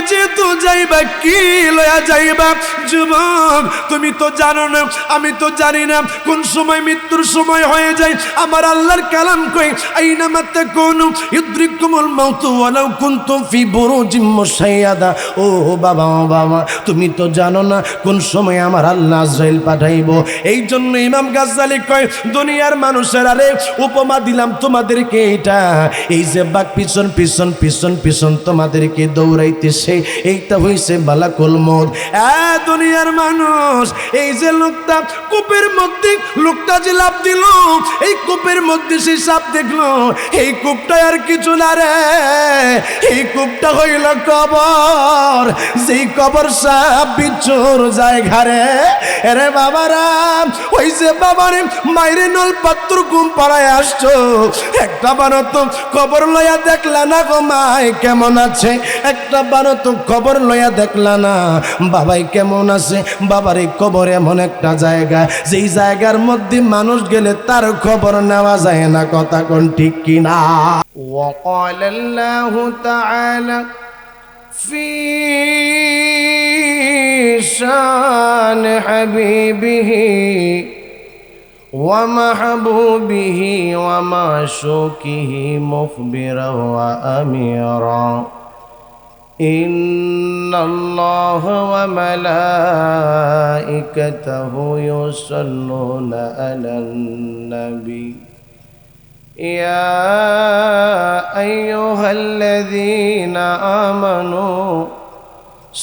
যেহেতু যাইবা কি লয়া যাইবা? যুবক তুমি তো জানো না, আমি তো জানি না কোন সময় মৃত্যুর সময় হয়ে যায়। আমার আল্লাহর কালাম কই আইনামা তাকুনু ইউদরিকুমুল মাউত ওয়ালাউ কুনতুম ফি বুরুজিম মুশাইয়াদা। ও বাবা বাবা, তুমি তো জানো না কোন সময় আমার আল্লাহ আজরাইল পাঠাইবো। এই জন্য ইমাম গাজ্জালি কয় দুনিয়ার মানুষের আরে উপমা দিলাম তোমাদেরকে এটা, এই যে বাক পিছন পিছন পিছন পিছন তোমাদেরকে দৌড়াইতেছে, এইটা হইছে মালাকুল মউত। দুনিয়ার মানুষ, এই যে লোকটা কূপের মধ্যে, লোকটা যে লাফ দিল, এই কূপের মধ্যে সে সাপ দেখলো, এই কূপটা আর কিছু না রে, এই কূপটা হইল কবর। যেই কবর সাপ বিচ্ছুর জায়গা রে। এরে বাবারা, ওই যে বাবারে মাইরে নল পাত্র ঘুম পাড়ায় আসছো, একটা বারো তো খবর লইয়া দেখলা না গো মাই কেমন আছে? একটা বারো তো খবর লইয়া দেখলা না বাবাই কেমন আছে? বাবার এই কবর এমন একটা জায়গা, যেই জায়গার মধ্যে মানুষ গেলে তার খবর নেওয়া যায় না। কথা কোন ঠিক কিনা? وقال الله تعالى في شان حبيبه ومحبوبه ومعشوقه مخبرا وأميرا إن الله وملائكته يصلون على النبي يا أيها الذين آمنوا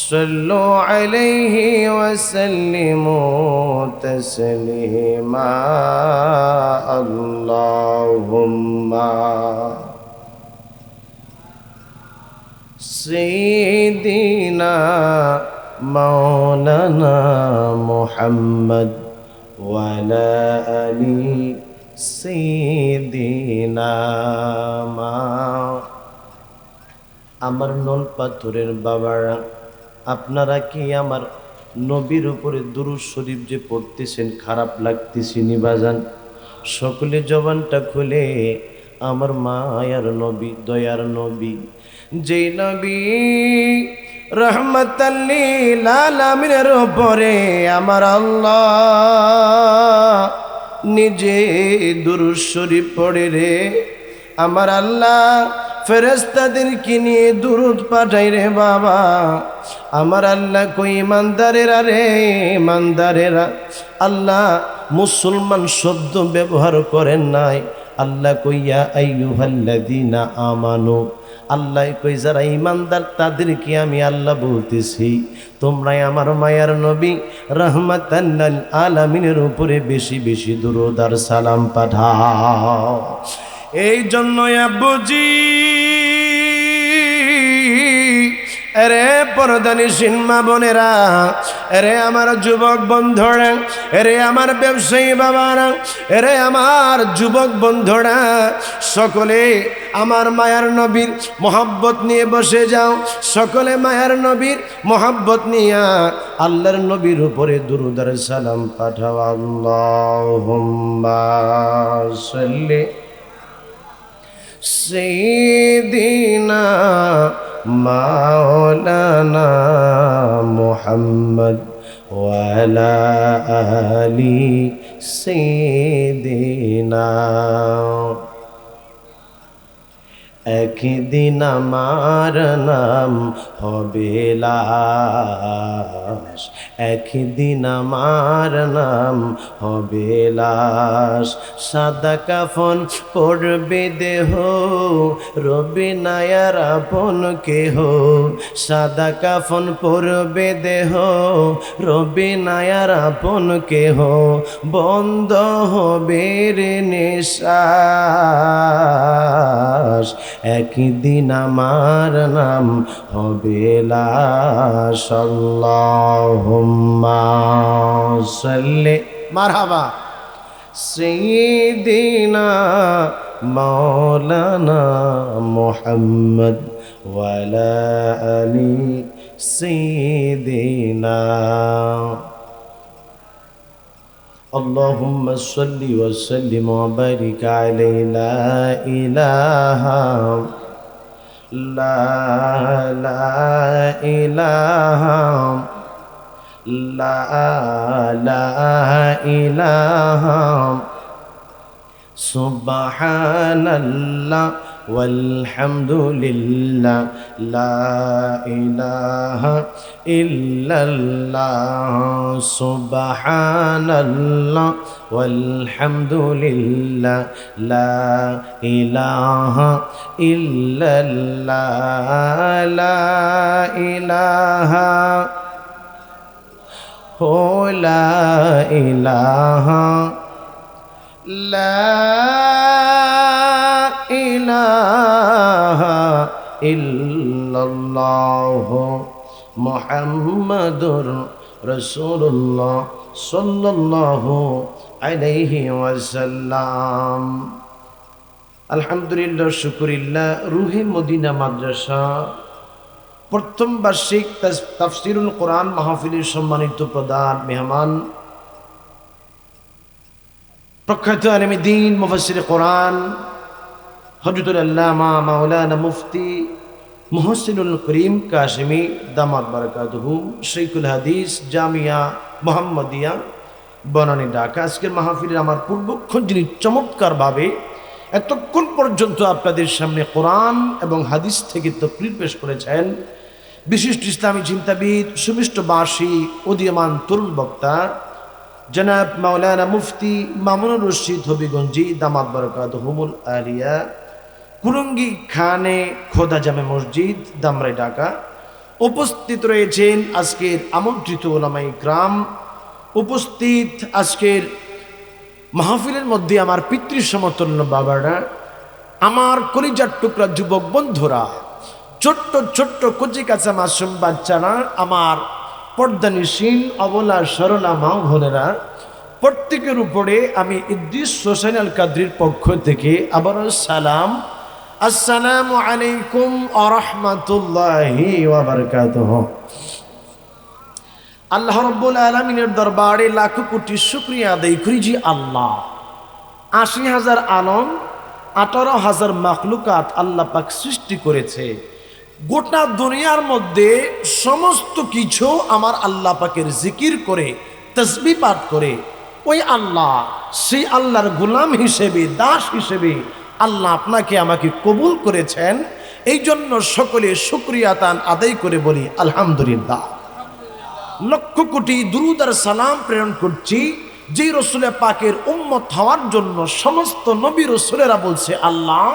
صلوا عليه وسلموا تسليما اللهم سيدنا مولانا محمد وعلى آله سيدنا আমার নল পাথরের বাবারা, আপনারা কি আমার নবীর উপরে দুরূদ শরীফ যে পড়তেছেন খারাপ লাগতেছে নি বাজান? সকলে জবানটা খুলে আমার মায়ার নবী, দয়ার নবী, যেই নবী রহমাতাল লিল আলামিনের উপরে আমার আল্লাহ নিজে দুরূদ শরীফ পড়ে রে। আমার আল্লাহ ফেরেশতাদেরকে নিয়ে দুরূদ পাঠাই রে বাবা। আমার আল্লাহ কই ইমানদারেরা রে, ইমানদারেরা, আল্লাহ মুসলমান শব্দ ব্যবহার করেন নাই, আল্লাহ কইয়া আইয়ুহাল্লাযীনা আমানু, আল্লাহ কই যারা ইমানদার তাদেরকে আমি আল্লাহ বলতেছি, তোমরাই আমার মায়ার নবী রাহমাতাল লিল আলামিনের উপরে বেশি বেশি দুরূদ আর সালাম পাঠাও। এই জন্য আব্বুজি, এরে পরদানিশীন মা বোনেরা, এরে আমার যুবক বন্ধুরা, এরে আমার ব্যবসায়ী বাবারা, এরে আমার যুবক বন্ধুরা, সকলে আমার মায়ার নবীর মোহাব্বত নিয়ে বসে যাও। সকলে মায়ার নবীর মোহাব্বত নিয়ে আল্লাহর নবীর উপরে দুরূদ আর সালাম পাঠাও। আল্লাহুম্মা সাল্লি সাইয়্যিদিনা মাওলানা মুহাম্মদ ওয়া আলা আলি সাইয়্যিদিনা। একদিন আমার নাম হবে লাশ, একদিন আমার নাম হবে লাশ। সাদা কাফন পড়বে দেহ, রবে না আর আপন কেহ। সাদা কাফন পড়বে দেহ, রবে না আর আপন কেহ। বন্ধ হবে রে নিঃশ্বাস, একদিন আমার নাম হবে লাশ। আল্লাহুম্মা সাল্লি মারহাবা সাইয়্যিদিনা মাওলানা মুহাম্মদ ওয়া আলা আলি সাইয়্যিদিনা। اللهم صل وسلم وبارك عليه لا إله লা লা ইলাহা লা লা ইলাহা সুবহানাল্লাহ ওয়ালহামদুলিল্লাহ লা ইলাহা ইল্লাল্লাহ সুবহানাল্লাহ ওয়ালহামদুলিল্লাহ লা ইলাহা ইল্লাল্লাহ লা ইলাহা হো লা ইলাহা লা ইলাহা ইল্লাল্লাহ মুহাম্মাদুর রাসূলুল্লাহ সাল্লাল্লাহু আলাইহি ওয়াসাল্লাম। আলহামদুলিল্লাহ, শুকরিল্লাহ। রুহে মদিনা মাদ্রাসা প্রথম বার্ষিক তাফসীরুল কোরআন মাহফিলের সম্মানিত প্রধান মেহমান, প্রখ্যাত আলেমে দ্বীন মুফাসসিরে কোরআন হযরতুল আল্লামা মাওলানা মুফতি মুহসিনুল করিম কাশিমি দামাত বারাকাতুহু শাইখুল হাদিস জামিয়া মুহাম্মাদিয়া বনানী ঢাকা। আজকের মাহফিলের আমার পূর্বক্ষণ যিনি চমৎকারভাবে এতক্ষণ পর্যন্ত আপনাদের সামনে কোরআন এবং হাদিস থেকে তাকরীর পেশ করেছেন বিশিষ্ট ইসলামী চিন্তাবিদ, সুমিষ্টভাষী, উদীয়মান তরুণ বক্তা জনাব মাওলানা মুফতি মামুনুর রশিদ হবিগঞ্জি দামাত বারাকাতুহুল আলিয়া, কুরঙ্গি খানে খোদা জামে মসজিদ দামরাই ঢাকা। উপস্থিত রয়েছেন আজকের আমন্ত্রিত উলামায়ে ইকরাম, উপস্থিত আজকের মাহফিলের মধ্যে আমার পিতৃ সমতুল্য বাবারা, আমার কলিজার টুকরা যুবক বন্ধুরা, ছোট্ট ছোট্ট কচি কাঁচা মাসুম বাচ্চারা, আমার পর্দানিসীন অবলা সরলা মা বোনেরা, প্রত্যেকের উপরে আমি ইদ্রিস হোসেন আল কাদরির পক্ষ থেকে আবারও সালাম, আসসালামু আলাইকুম ওয়া রাহমাতুল্লাহি ওয়া বারাকাতুহু। আল্লাহ রাব্বুল আলামিনের দরবারে লাখো কোটি শুকরিয়া আদায় করি যে আল্লাহ ৮০,০০০ আলম ১৮,০০০ মাখলুকাত আল্লাহ পাক সৃষ্টি করেছে। গোটা দুনিয়ার মধ্যে সমস্ত কিছু আমার আল্লাহ পাকের জিকির করে তাসবিহ পাঠ করে ওই আল্লাহ, সেই আল্লাহর গোলাম হিসেবে, দাস হিসেবে আল্লাহ আপনাকে আমাকে কবুল করেছেন। এই জন্য সকলে শুকরিয়া তান আদায় করে বলি আলহামদুলিল্লাহ। লক্ষ কোটি দুরূদ আর সালাম প্রেরণ করছি যে রসুলের পাকের উম্মত হওয়ার জন্য সমস্ত নবী রসুলেরা বলছে আল্লাহ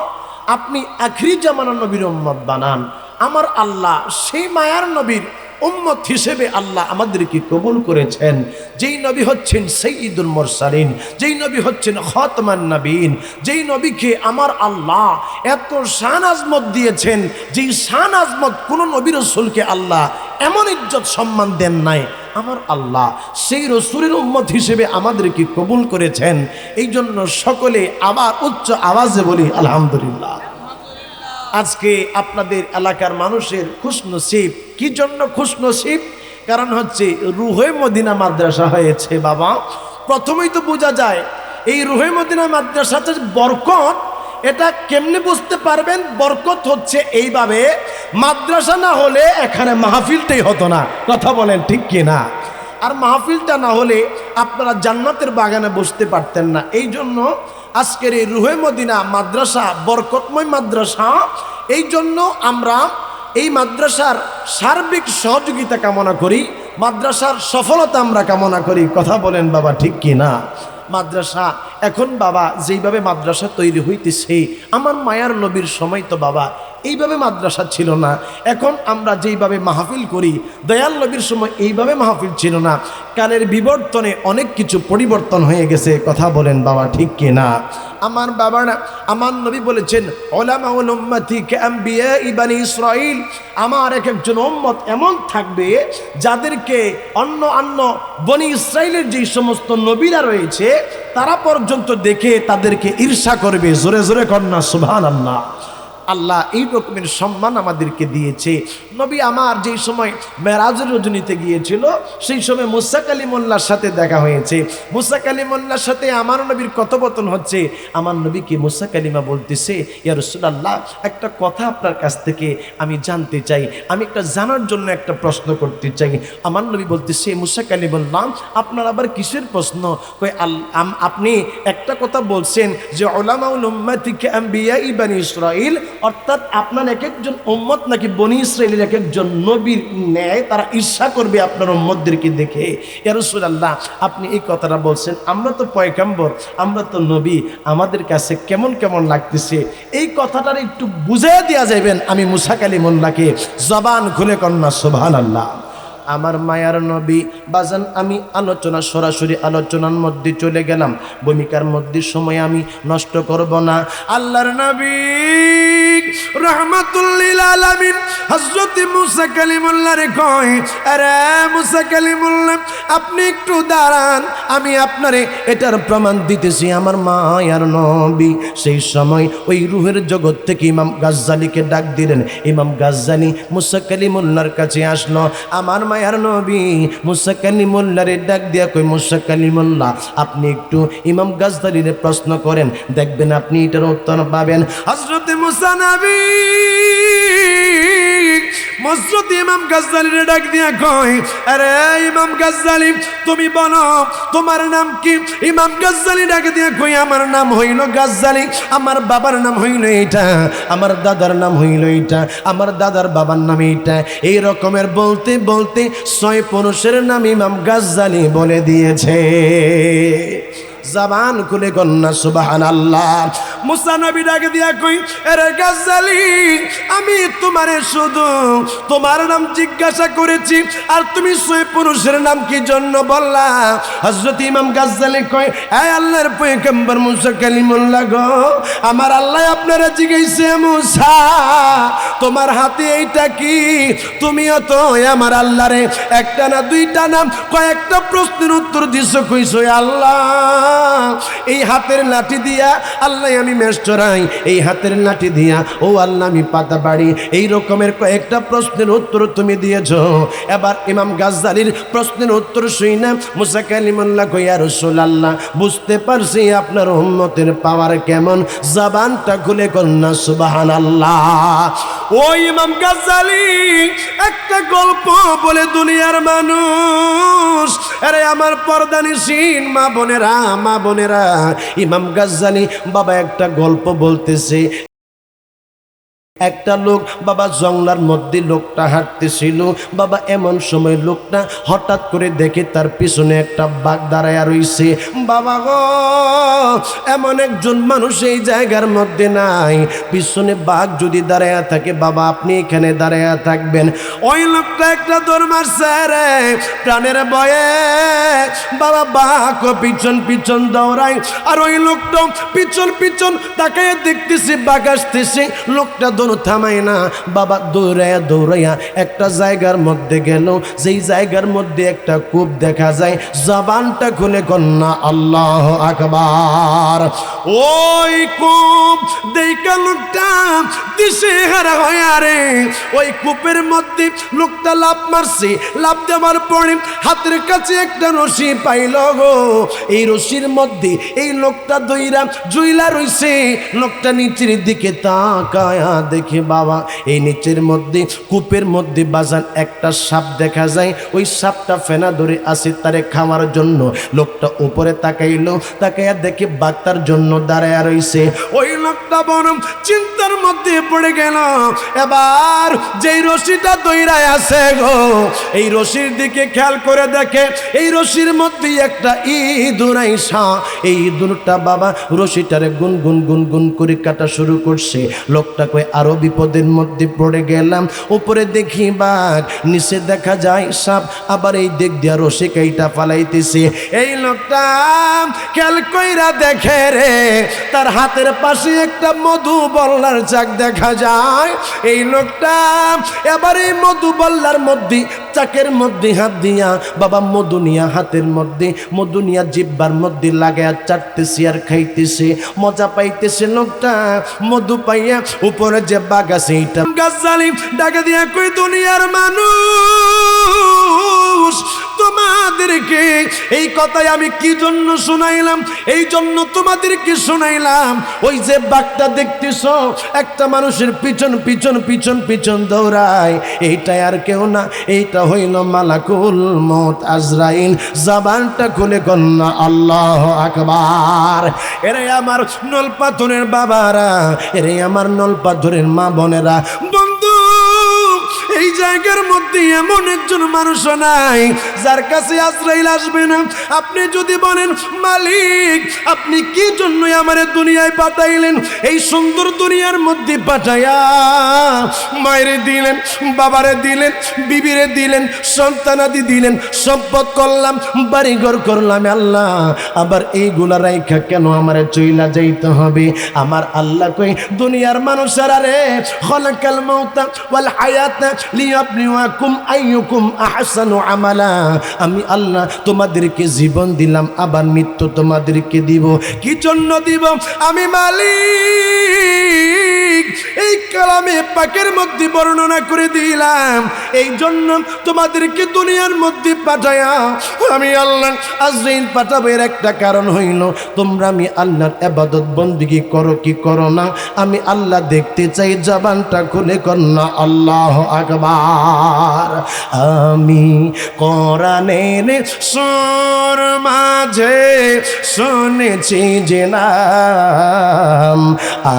আপনি আখিরি জামানার নবীর উম্মত বানান। আমার আল্লাহ সেই মায়ার নবীর উম্মত হিসেবে আল্লাহ আমাদেরকে কবুল করেছেন। যেই নবী হচ্ছেন সাইয়্যিদুল মুরসালিন, যেই নবী হচ্ছেন খাতামান নবীন, যেই নবীকে আমার আল্লাহ এত শান আজমত দিয়েছেন, যেই শান আজমত কোনো নবী রসুলকে আল্লাহ এমন ইজ্জত সম্মান দেন নাই। আমার আল্লাহ সেই রসুলের উম্মত হিসেবে আমাদেরকে কবুল করেছেন। এই জন্য সকলে আবার উচ্চ আওয়াজে বলি আলহামদুলিল্লাহ। আজকে আপনাদের এলাকার মানুষের খুশনসিব। কি জন্য খুশনসিব? কারণ হচ্ছে রুহে মদিনা মাদ্রাসা হয়েছে। বাবা, প্রথমেই তো বোঝা যায় এই রুহে মদিনা মাদ্রাসাতে বরকত, এটা কেমনে বুঝতে পারবেন? বরকত হচ্ছে এইভাবে, মাদ্রাসা না হলে এখানে মাহফিলটাই হতো না। কথা বলেন ঠিক কি না? আর মাহফিলটা না হলে আপনারা জান্নাতের বাগানে বসতে পারতেন না। এই জন্য আজকের এই রুহে মদিনা মাদ্রাসা বরকতময় মাদ্রাসা। এই জন্য আমরা এই মাদ্রাসার সার্বিক সহযোগিতা কামনা করি, মাদ্রাসার সফলতা আমরা কামনা করি। কথা বলেন বাবা ঠিক কি না? মাদ্রাসা এখন বাবা যেইভাবে মাদ্রাসা তৈরি হইতেছে, আমার মায়ার নবীর সময় তো বাবা এইভাবে মাদ্রাসা ছিল না। এখন আমরা যেইভাবে মাহফিল করি, দয়াল নবীর সময় এইভাবে মাহফিল ছিল না। কালের বিবর্তনে অনেক কিছু পরিবর্তন হয়ে গেছে। কথা বলেন বাবা ঠিক কি না? আমার বাবারা, আমার নবী বলেছেন উলামাউল উম্মতি কাআম্বিয়া ইবনি ইসরাইল, আমার এক একজন উম্মত এমন থাকবে যাদেরকে অন্য বনি ইসরাইলের যে সমস্ত নবীরা রয়েছে তারা পর্যন্ত দেখে তাদেরকে ঈর্ষা করবে। জোরে জোরে কন্যা সুবহানাল্লাহ। আল্লাহ এই রকমের সম্মান আমাদেরকে দিয়েছে। নবী আমার যেই সময় মেরাজের রজনীতে গিয়েছিল সেই সময় মুসা কালিমুল্লাহর সাথে দেখা হয়েছে। মুসা কালিমুল্লাহর সাথে আমার নবীর কথোপকথন হচ্ছে। আমার নবীকে মুসা কালিমা বলতেছে, ইয়া রাসূলুল্লাহ, একটা কথা আপনার কাছ থেকে আমি জানতে চাই, আমি একটা জানার জন্য একটা প্রশ্ন করতে চাই। আমার নবী বলতেছে, মুসা কালিমুল্লাহ, আপনার আবার কিসের প্রশ্ন? আপনি একটা কথা বলছেন যে উলামাউল উম্মতি কাআম্বিয়া বনি ইসরাইল, অর্থাৎ আপনার এক একজন উম্মত নাকি বনি ইসরাইলের এক একজন নবীর ন্যায় তারা ঈর্ষা করবে আপনার উম্মতদেরকে দেখে। ইয়া রাসূলুল্লাহ, আপনি এই কথাটা বলছেন, আমরা তো পয়গম্বর, আমরা তো নবী, আমাদের কাছে কেমন কেমন লাগতেছে। এই কথাটার একটু বুঝিয়ে দেওয়া যাবেন আমি মুসা কালিমুল্লাহকে? জবান খুলে কন্যা সুবহানাল্লাহ। আমার মায়ার নবী বাজান, আমি সরাসরি আলোচনার মধ্যে চলে গেলাম, ভূমিকার মধ্যে সময় আমি নষ্ট করব না। আল্লাহর নবী রাহমাতুল লিল আলামিন হযরত মুসা কালিমুল্লাহ রে কয়, আরে মুসা কালিমুল্লাহ, আপনি একটু দাঁড়ান, আমি আপনারে এটার প্রমাণ দিতেছি। আমার মায়ার নবী সেই সময় ওই রুহের জগৎ থেকে ইমাম গাজ্জালিকে ডাক দিলেন। ইমাম গাজ্জালি মুসা কালিমুল্লাহর কাছে আসলো। আমার মায়ার নবী মুসা কালিমুল্লাহরে ডাক দিয়া কই, মুসা কালিমুল্লাহ, আপনি একটু ইমাম গাজ্জালিরে প্রশ্ন করেন, দেখবেন আপনি এটার উত্তর পাবেন। হযরত মুসা নবী হযরত ইমাম গাজ্জালিরে ডাক দিয়া কয়, আরে ইমাম গাজ্জালি, তুমি বলো তোমার নাম কি? ইমাম গাজ্জালি ডাক দিয়া কই, আমার নাম হইল গাজ্জালি, আমার বাবার নাম হইল এইটা, আমার দাদার নাম হইল এইটা, আমার দাদার বাবার নাম এইটা। এই রকমের বলতে বলতে 6 পুরুষের নাম ইমাম গাজ্জালি বলে দিয়েছে। জবান খুলে কন্যা সুবহানাল্লাহ। মুসা নবী ডাকে দিয়া কই, আরে গাজ্জালি, আমি তোমারে শুধু তোমার নাম জিজ্ঞাসা করেছি, আর তুমি 6 পুরুষের নাম কি জন্য বললা? হযরত ইমাম গাজ্জালি কয়, হে আল্লাহর পয়গম্বর মুসা কালিমুল্লাহ গো, আমার আল্লাহ আপনারা জিজ্ঞাসা, মুসা তোমার হাতে এইটা কি? তুমিও তো আমার আল্লাহরে একটা না দুইটা নাম কয়েকটা প্রশ্নের উত্তর দিছো, কইছো আল্লাহ এই হাতের লাঠি দিয়া আল্লাহ আমি মেষ চড়াই, এই হাতের লাঠি দিয়া ও আল্লাহ আমি পাতা বাড়ি। এই রকমের কয়েকটা প্রশ্নের উত্তর তুমি দিয়েছ। এবার ইমাম গাজ্জালির প্রশ্নের উত্তর শুই না মুসা কালিমুল্লাহ কই, ইয়া রাসূলুল্লাহ, বুঝতে পারছি আপনার উম্মতের পাওয়ার কেমন। জবানটা খুলে কন্যা সুবহানাল্লাহ। ওই ইমাম গাজ্জালি একটা গল্প বলে দুনিয়ার মানুষ, আরে আমার পর্দানিসীন মা বোনেরা, ইমাম গাজ্জালি বাবা একটা গল্প বলতেছে। একটা লোক বাবা জঙ্গলার মধ্যে লোকটা হাঁটতেছিল বাবা, এমন সময় লোকটা হঠাৎ করে দেখে তার পিছনে একটা বাঘ দাঁড়ায়া রইছে। বাবা গো, এমন একজন মানুষ এই জায়গার মধ্যে নাই, পিছনে বাঘ যদি দাঁড়ায়া থাকে বাবা আপনি এখানে দাঁড়ায়া থাকবেন। ওই লোকটা একটা দৌড় মারছে রে প্রাণের ভয়ে বাবা, বাঘ পিছন পিছন দৌড়ায়, আর ওই লোকটা পিছন পিছন তাকায় দেখতেছে বাঘ আসতেছে। লোকটা থামায় না বাবা, দৌড়াইয়া একটা জায়গার মধ্যে গেল, যেই জায়গার মধ্যে একটা কূপ দেখা যায়। জবানটা খুলে কন্যা আল্লাহু আকবার। ওই কূপ দেখা লোকটা দিশেহারা হয়ে, আরে ওই কূপের মধ্যে লোকটা লাফ মারছে। লাফ দেওয়ার পরে হাতের কাছে একটা রশি পাইল গো। এই রশির মধ্যে এই লোকটা জুইলা রইছে। লোকটা নিচের দিকে তাকায়া দেখে বাবা, এই নিচের মধ্যে কূপের মধ্যে বাজান একটা সাপ দেখা যায়। ওই সাপটা ফেনা ধরে আসে তারে খাওয়ার জন্য। লোকটা উপরে তাকাইলো, তাকাইয়া দেখে বাঘ তার জন্য দাঁড়ায়া রইছে। ওই লোকটা বড় চিন্তার মধ্যে পড়ে গেল। এবার যেই রশিটা দইরায় আছে গো, এই রশির দিকে খেয়াল করে দেখে এই রশির মধ্যে একটা ইঁদুর আইসা, এই ইঁদুরটা বাবা রশিটারে গুনগুন গুনগুন করে কাটা শুরু করছে। লোকটা কই আরো বিপদের মধ্যে পড়ে গেলাম। উপরে দেখি বাঘ, নিচে দেখা যায় সাপ, আবার এই দিক দিয়া রশি কাইটা ফালাইতেছে। এই লোকটা খেয়াল কইরা দেখে রে তার হাতের পাশে একটা মধু বল্লার চাক দেখা যায়। এই লোকটা এবার এই মধু বল্লার মধ্যে চাকের মধ্যে হাত দিয়া বাবা মধু নিয়া হাতের মধ্যে মধু নিয়া জিব্বার মধ্যে লাগায়া চাটতেছে আর খাইতেছে, মজা পাইতেছে। লোকটা মধু পাইয়া উপরে যে বাঘ আছে এইটা গাজ্জালি ডাকে দিয়া কই দুনিয়ার মানুষ তোমাদেরকে এই কথাই আমি কি জন্য শোনাইলাম, এই জন্য তোমাদেরকে শোনাইলাম। ওই যে বাঘটা দেখতেছ একটা মানুষের পিছন পিছন পিছন পিছন দৌড়ায়, এইটা আর কেউ না, এইটা হইল মালাকুল মউত আজরাইল। জবানটা খুলে কন্যা আল্লাহু আকবার। এরে আমার নলপাথরের বাবারা, এরে আমার নলপাথরের মা বোনেরা, বন্ধু এই জায়গার মধ্যে এমন একজন মানুষ নাই যার কাছে আজরাইল আসবে না। আপনি যদি বলেন মালিক আপনি কি জন্য আমারে দুনিয়ায় পাঠাইলেন, এই সুন্দর দুনিয়ার মধ্যে পাঠাইয়া মায়েরে দিলেন, বাবারে দিলেন, বিবিরে দিলেন, সন্তানাদি দিলেন, সম্পদ করলাম, বাড়িঘর করলাম, আল্লাহ আবার এইগুলা রাইখা কেন আমারে চইলা যাইতে হবে? আমার আল্লাহ কই দুনিয়ার মানুষেরা রে, খলাকাল মাউতা ওয়াল হায়াতা লিয়াবলুয়াকুম আইয়ুকুম আহসানু আমালা। আমি আল্লাহ তোমাদেরকে জীবন দিলাম, আবার মৃত্যু তোমাদেরকে দিব। কি জন্য দিব? আমি মালিক এই কালামে পাকের মধ্যে বর্ণনা করে দিলাম। এই জন্য তোমাদেরকে দুনিয়ার মধ্যে পাঠায়া আমি আল্লাহ আজরাইল পাঠাবো। এর একটা কারণ হইল তোমরা আমি আল্লাহর ইবাদত বন্দেগী করো কি করো না, আমি আল্লাহ দেখতে চাই। জবানটা খুলে কন্যা আল্লাহু আকবার। আমি কোরআনের সুর মাঝে শুনেছি যে নাম,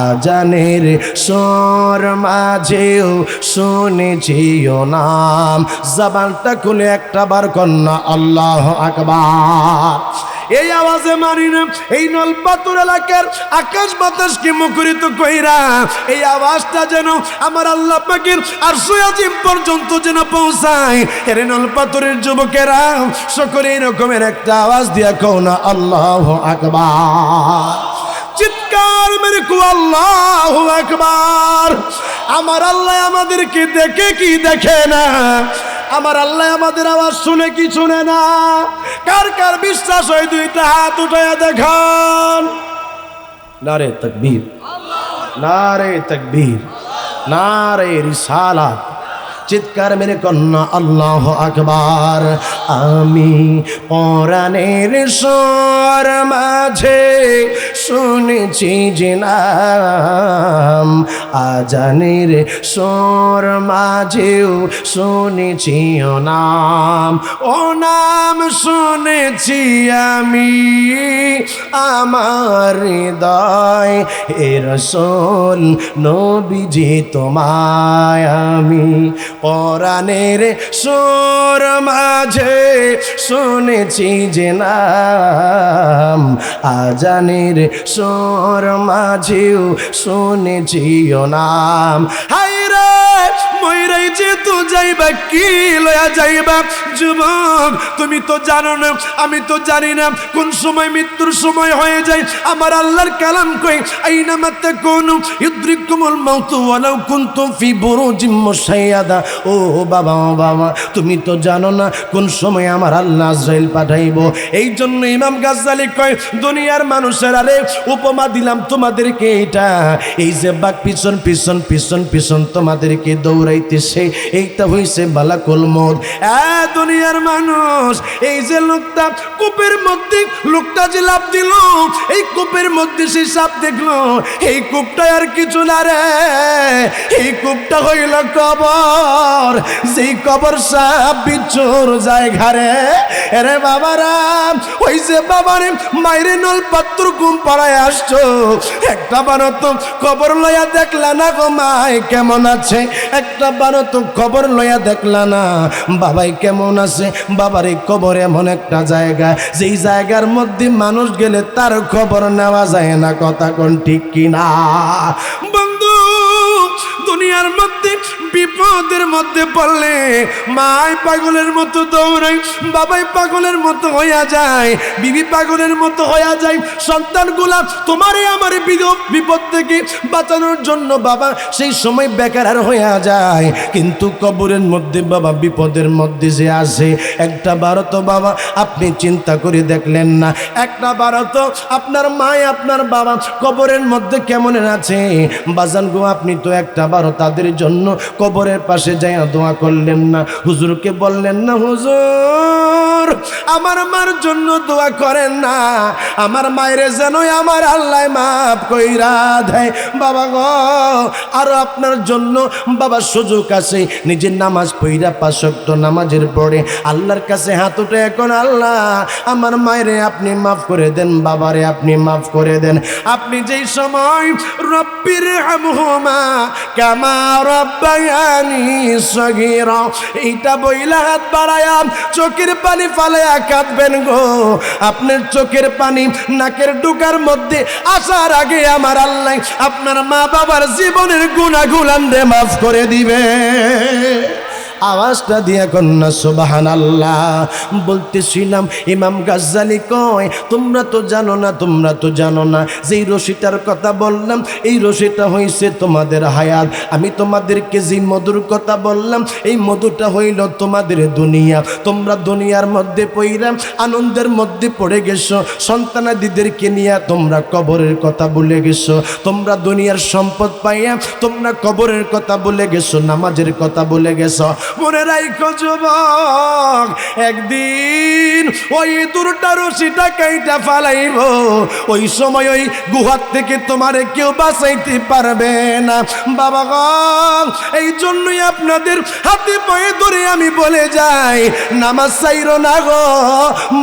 আজানের সুর মাঝেও শুনেছি ও নাম। জবানটা খুলে একটা বার কন্যা আল্লাহু আকবার। এই আওয়াজে মানি না, এই নলপাথর এলাকার আকাশ বাতাসকে মুখরিত কইরা এই আওয়াজটা যেন আমার আল্লাহ পাকের আরশে আজিম পর্যন্ত যেন পৌঁছায়। এর নলপাথরের যুবকেরা সকলে এই রকমের একটা আওয়াজ দিয়া কও না আল্লাহু আকবার। চিৎকার মেরে কো আল্লাহু আকবার। আমার আল্লাহ আমাদেরকে দেখে কি দেখে না? আমার আল্লাহ আমাদের আওয়াজ শুনে কি শুনে না? কার কার বিশ্বাস হয় দুইটা হাত উঠায়া দেখান। নারে তাকবীর, নারে তাকবীর, নারে রিসালাত। চিৎকার মেরে কন্যা আল্লাহু আকবার। আমি কোরআনের সুর মাঝে শুনেছি যে নাম, আজানের সুর মাঝেও শুনেছি ও নাম। ও নাম শুনেছি আমি আমার হৃদয়, এ রাসূল নবীজি তোমায় আমি কোরআনের সুর মাঝে শুনেছি যে নাম, আজানের সুর মাঝেও শুনেছি ও নাম। হায় রে মইরাই যে তো যাইবা কি লয়া যাইবা যুবক, তুমি তো জানো না, আমি তো জানি না কোন সময় মৃত্যুর সময় হয়ে যায়। আমার আল্লাহর কালাম কই আইনামা তাকুনু ইউদরিকুমুল মাউতু ওয়ালাউ কুনতুম ফি বুরুজিম মুশাইয়াদা। ও বাবা, ও বাবা, তুমি তো জানো না কোন সময় আমার আল্লাহ আজরাইল পাঠাইবো। এই জন্য ইমাম গাজ্জালি কয় দুনিয়ার মানুষেরা রে, উপমা দিলাম তোমাদেরকে এটা, এই যে বাঘ পিছন পিছন পিছন পিছন তোমাদেরকে দৌড়াইতেছে, এইটা হইছে মালাকুল মউত। দুনিয়ার মানুষ, এই যে লোকটা কূপের মধ্যে, লোকটা যে লাফ দিল, এই কূপের মধ্যে সে সাপ দেখলো, এই কূপটা আর কিছু না রে, এই কূপটা হইল কবর। যেই কবর সাপ বিচ্ছুর জায়গা রে। এরে বাবারা, ওই যে বাবারে মাইরে নলপাত্র ঘুম পাড়ায় আসছো, একটা বারো তো খবর লইয়া দেখলা না গো মাই কেমন আছে, একটা বারো তো খবর লইয়া দেখলা না বাবাই কেমন আছে। বাবার এই কবর এমন একটা জায়গা, যেই জায়গার মধ্যে মানুষ গেলে তার খবর নেওয়া যায় না। কথা কোন ঠিক কিনা বন্ধু? দুনিয়া দুনিয়ার মধ্যে বিপদের মধ্যে পড়লে মায় পাগলের মতো দৌড়ায়, বাবাই পাগলের মতো হইয়া যায়, বিবি পাগলের মতো হইয়া যায়। সন্তানগুলা তোমারই আমার বিপদ থেকে বাঁচানোর জন্য বাবা সেই সময় বেকার হইয়া যায়। কিন্তু কবরের মধ্যে বাবা বিপদের মধ্যে যে আসে, একটা বারো তো বাবা আপনি চিন্তা করে দেখলেন না, একটা বারো তো আপনার মায় আপনার বাবা কবরের মধ্যে কেমন আছে বাজান গো? আপনি তো একটা বারো তাদের জন্য কবরের পাশে যাইয়া দোয়া করলেন না, হুজুরকে বললেন না হুজুর আমার মার জন্য দোয়া করেন না, আমার মায়ের যেন আমার আল্লাহ মাফ কইরা দেয়। বাবা গো আরো আপনার জন্য বাবা সুযোগ আছে, নিজের নামাজ পইরা 5 ওয়াক্ত নামাজের পরে আল্লাহর কাছে হাত উঠে এখন আল্লাহ আমার মায়েরে আপনি মাফ করে দেন, বাবারে আপনি মাফ করে দেন। আপনি যেই সময় রব্বির হামহুমা কামা রব্বায়ানি সগীরা এইটা বইলা হাত বাড়ায়া চোখের পানি ফালায়া কাঁদবেন গো, আপনার চোখের পানি নাকের ডুকার মধ্যে আসার আগে আমার আল্লাহ আপনার মা বাবার জীবনের গুনাহগুলো মাফ করে দিবে। আওয়াজটা দিয়া কন্যা সুবহানাল্লাহ। বলতেছিলাম ইমাম গাজ্জালি কয় তোমরা তো জানো না, তোমরা তো জানো না যে রশিটার কথা বললাম এই রশিটা হইছে তোমাদের হায়াত। আমি তোমাদেরকে যে মধুর কথা বললাম এই মধুটা হইল তোমাদের দুনিয়া। তোমরা দুনিয়ার মধ্যে পইরা আনন্দের মধ্যে পড়ে গেছো, সন্তানাদিদেরকে নিয়ে তোমরা কবরের কথা ভুলে গেছো, তোমরা দুনিয়ার সম্পদ পাইয়া তোমরা কবরের কথা ভুলে গেছো, নামাজের কথা ভুলে গেছো। মনে রাখো যুবক একদিন ওই দুটা রশিটা কাইটা ফালাইব, ওই সময় ওই গুহার থেকে তোমারে কেউ বাঁচাইতে পারবে না। বাবা গো এই জন্যই আপনাদের হাতে পায়ে ধরে আমি বলে যাই নামাজ ছাইরো না গো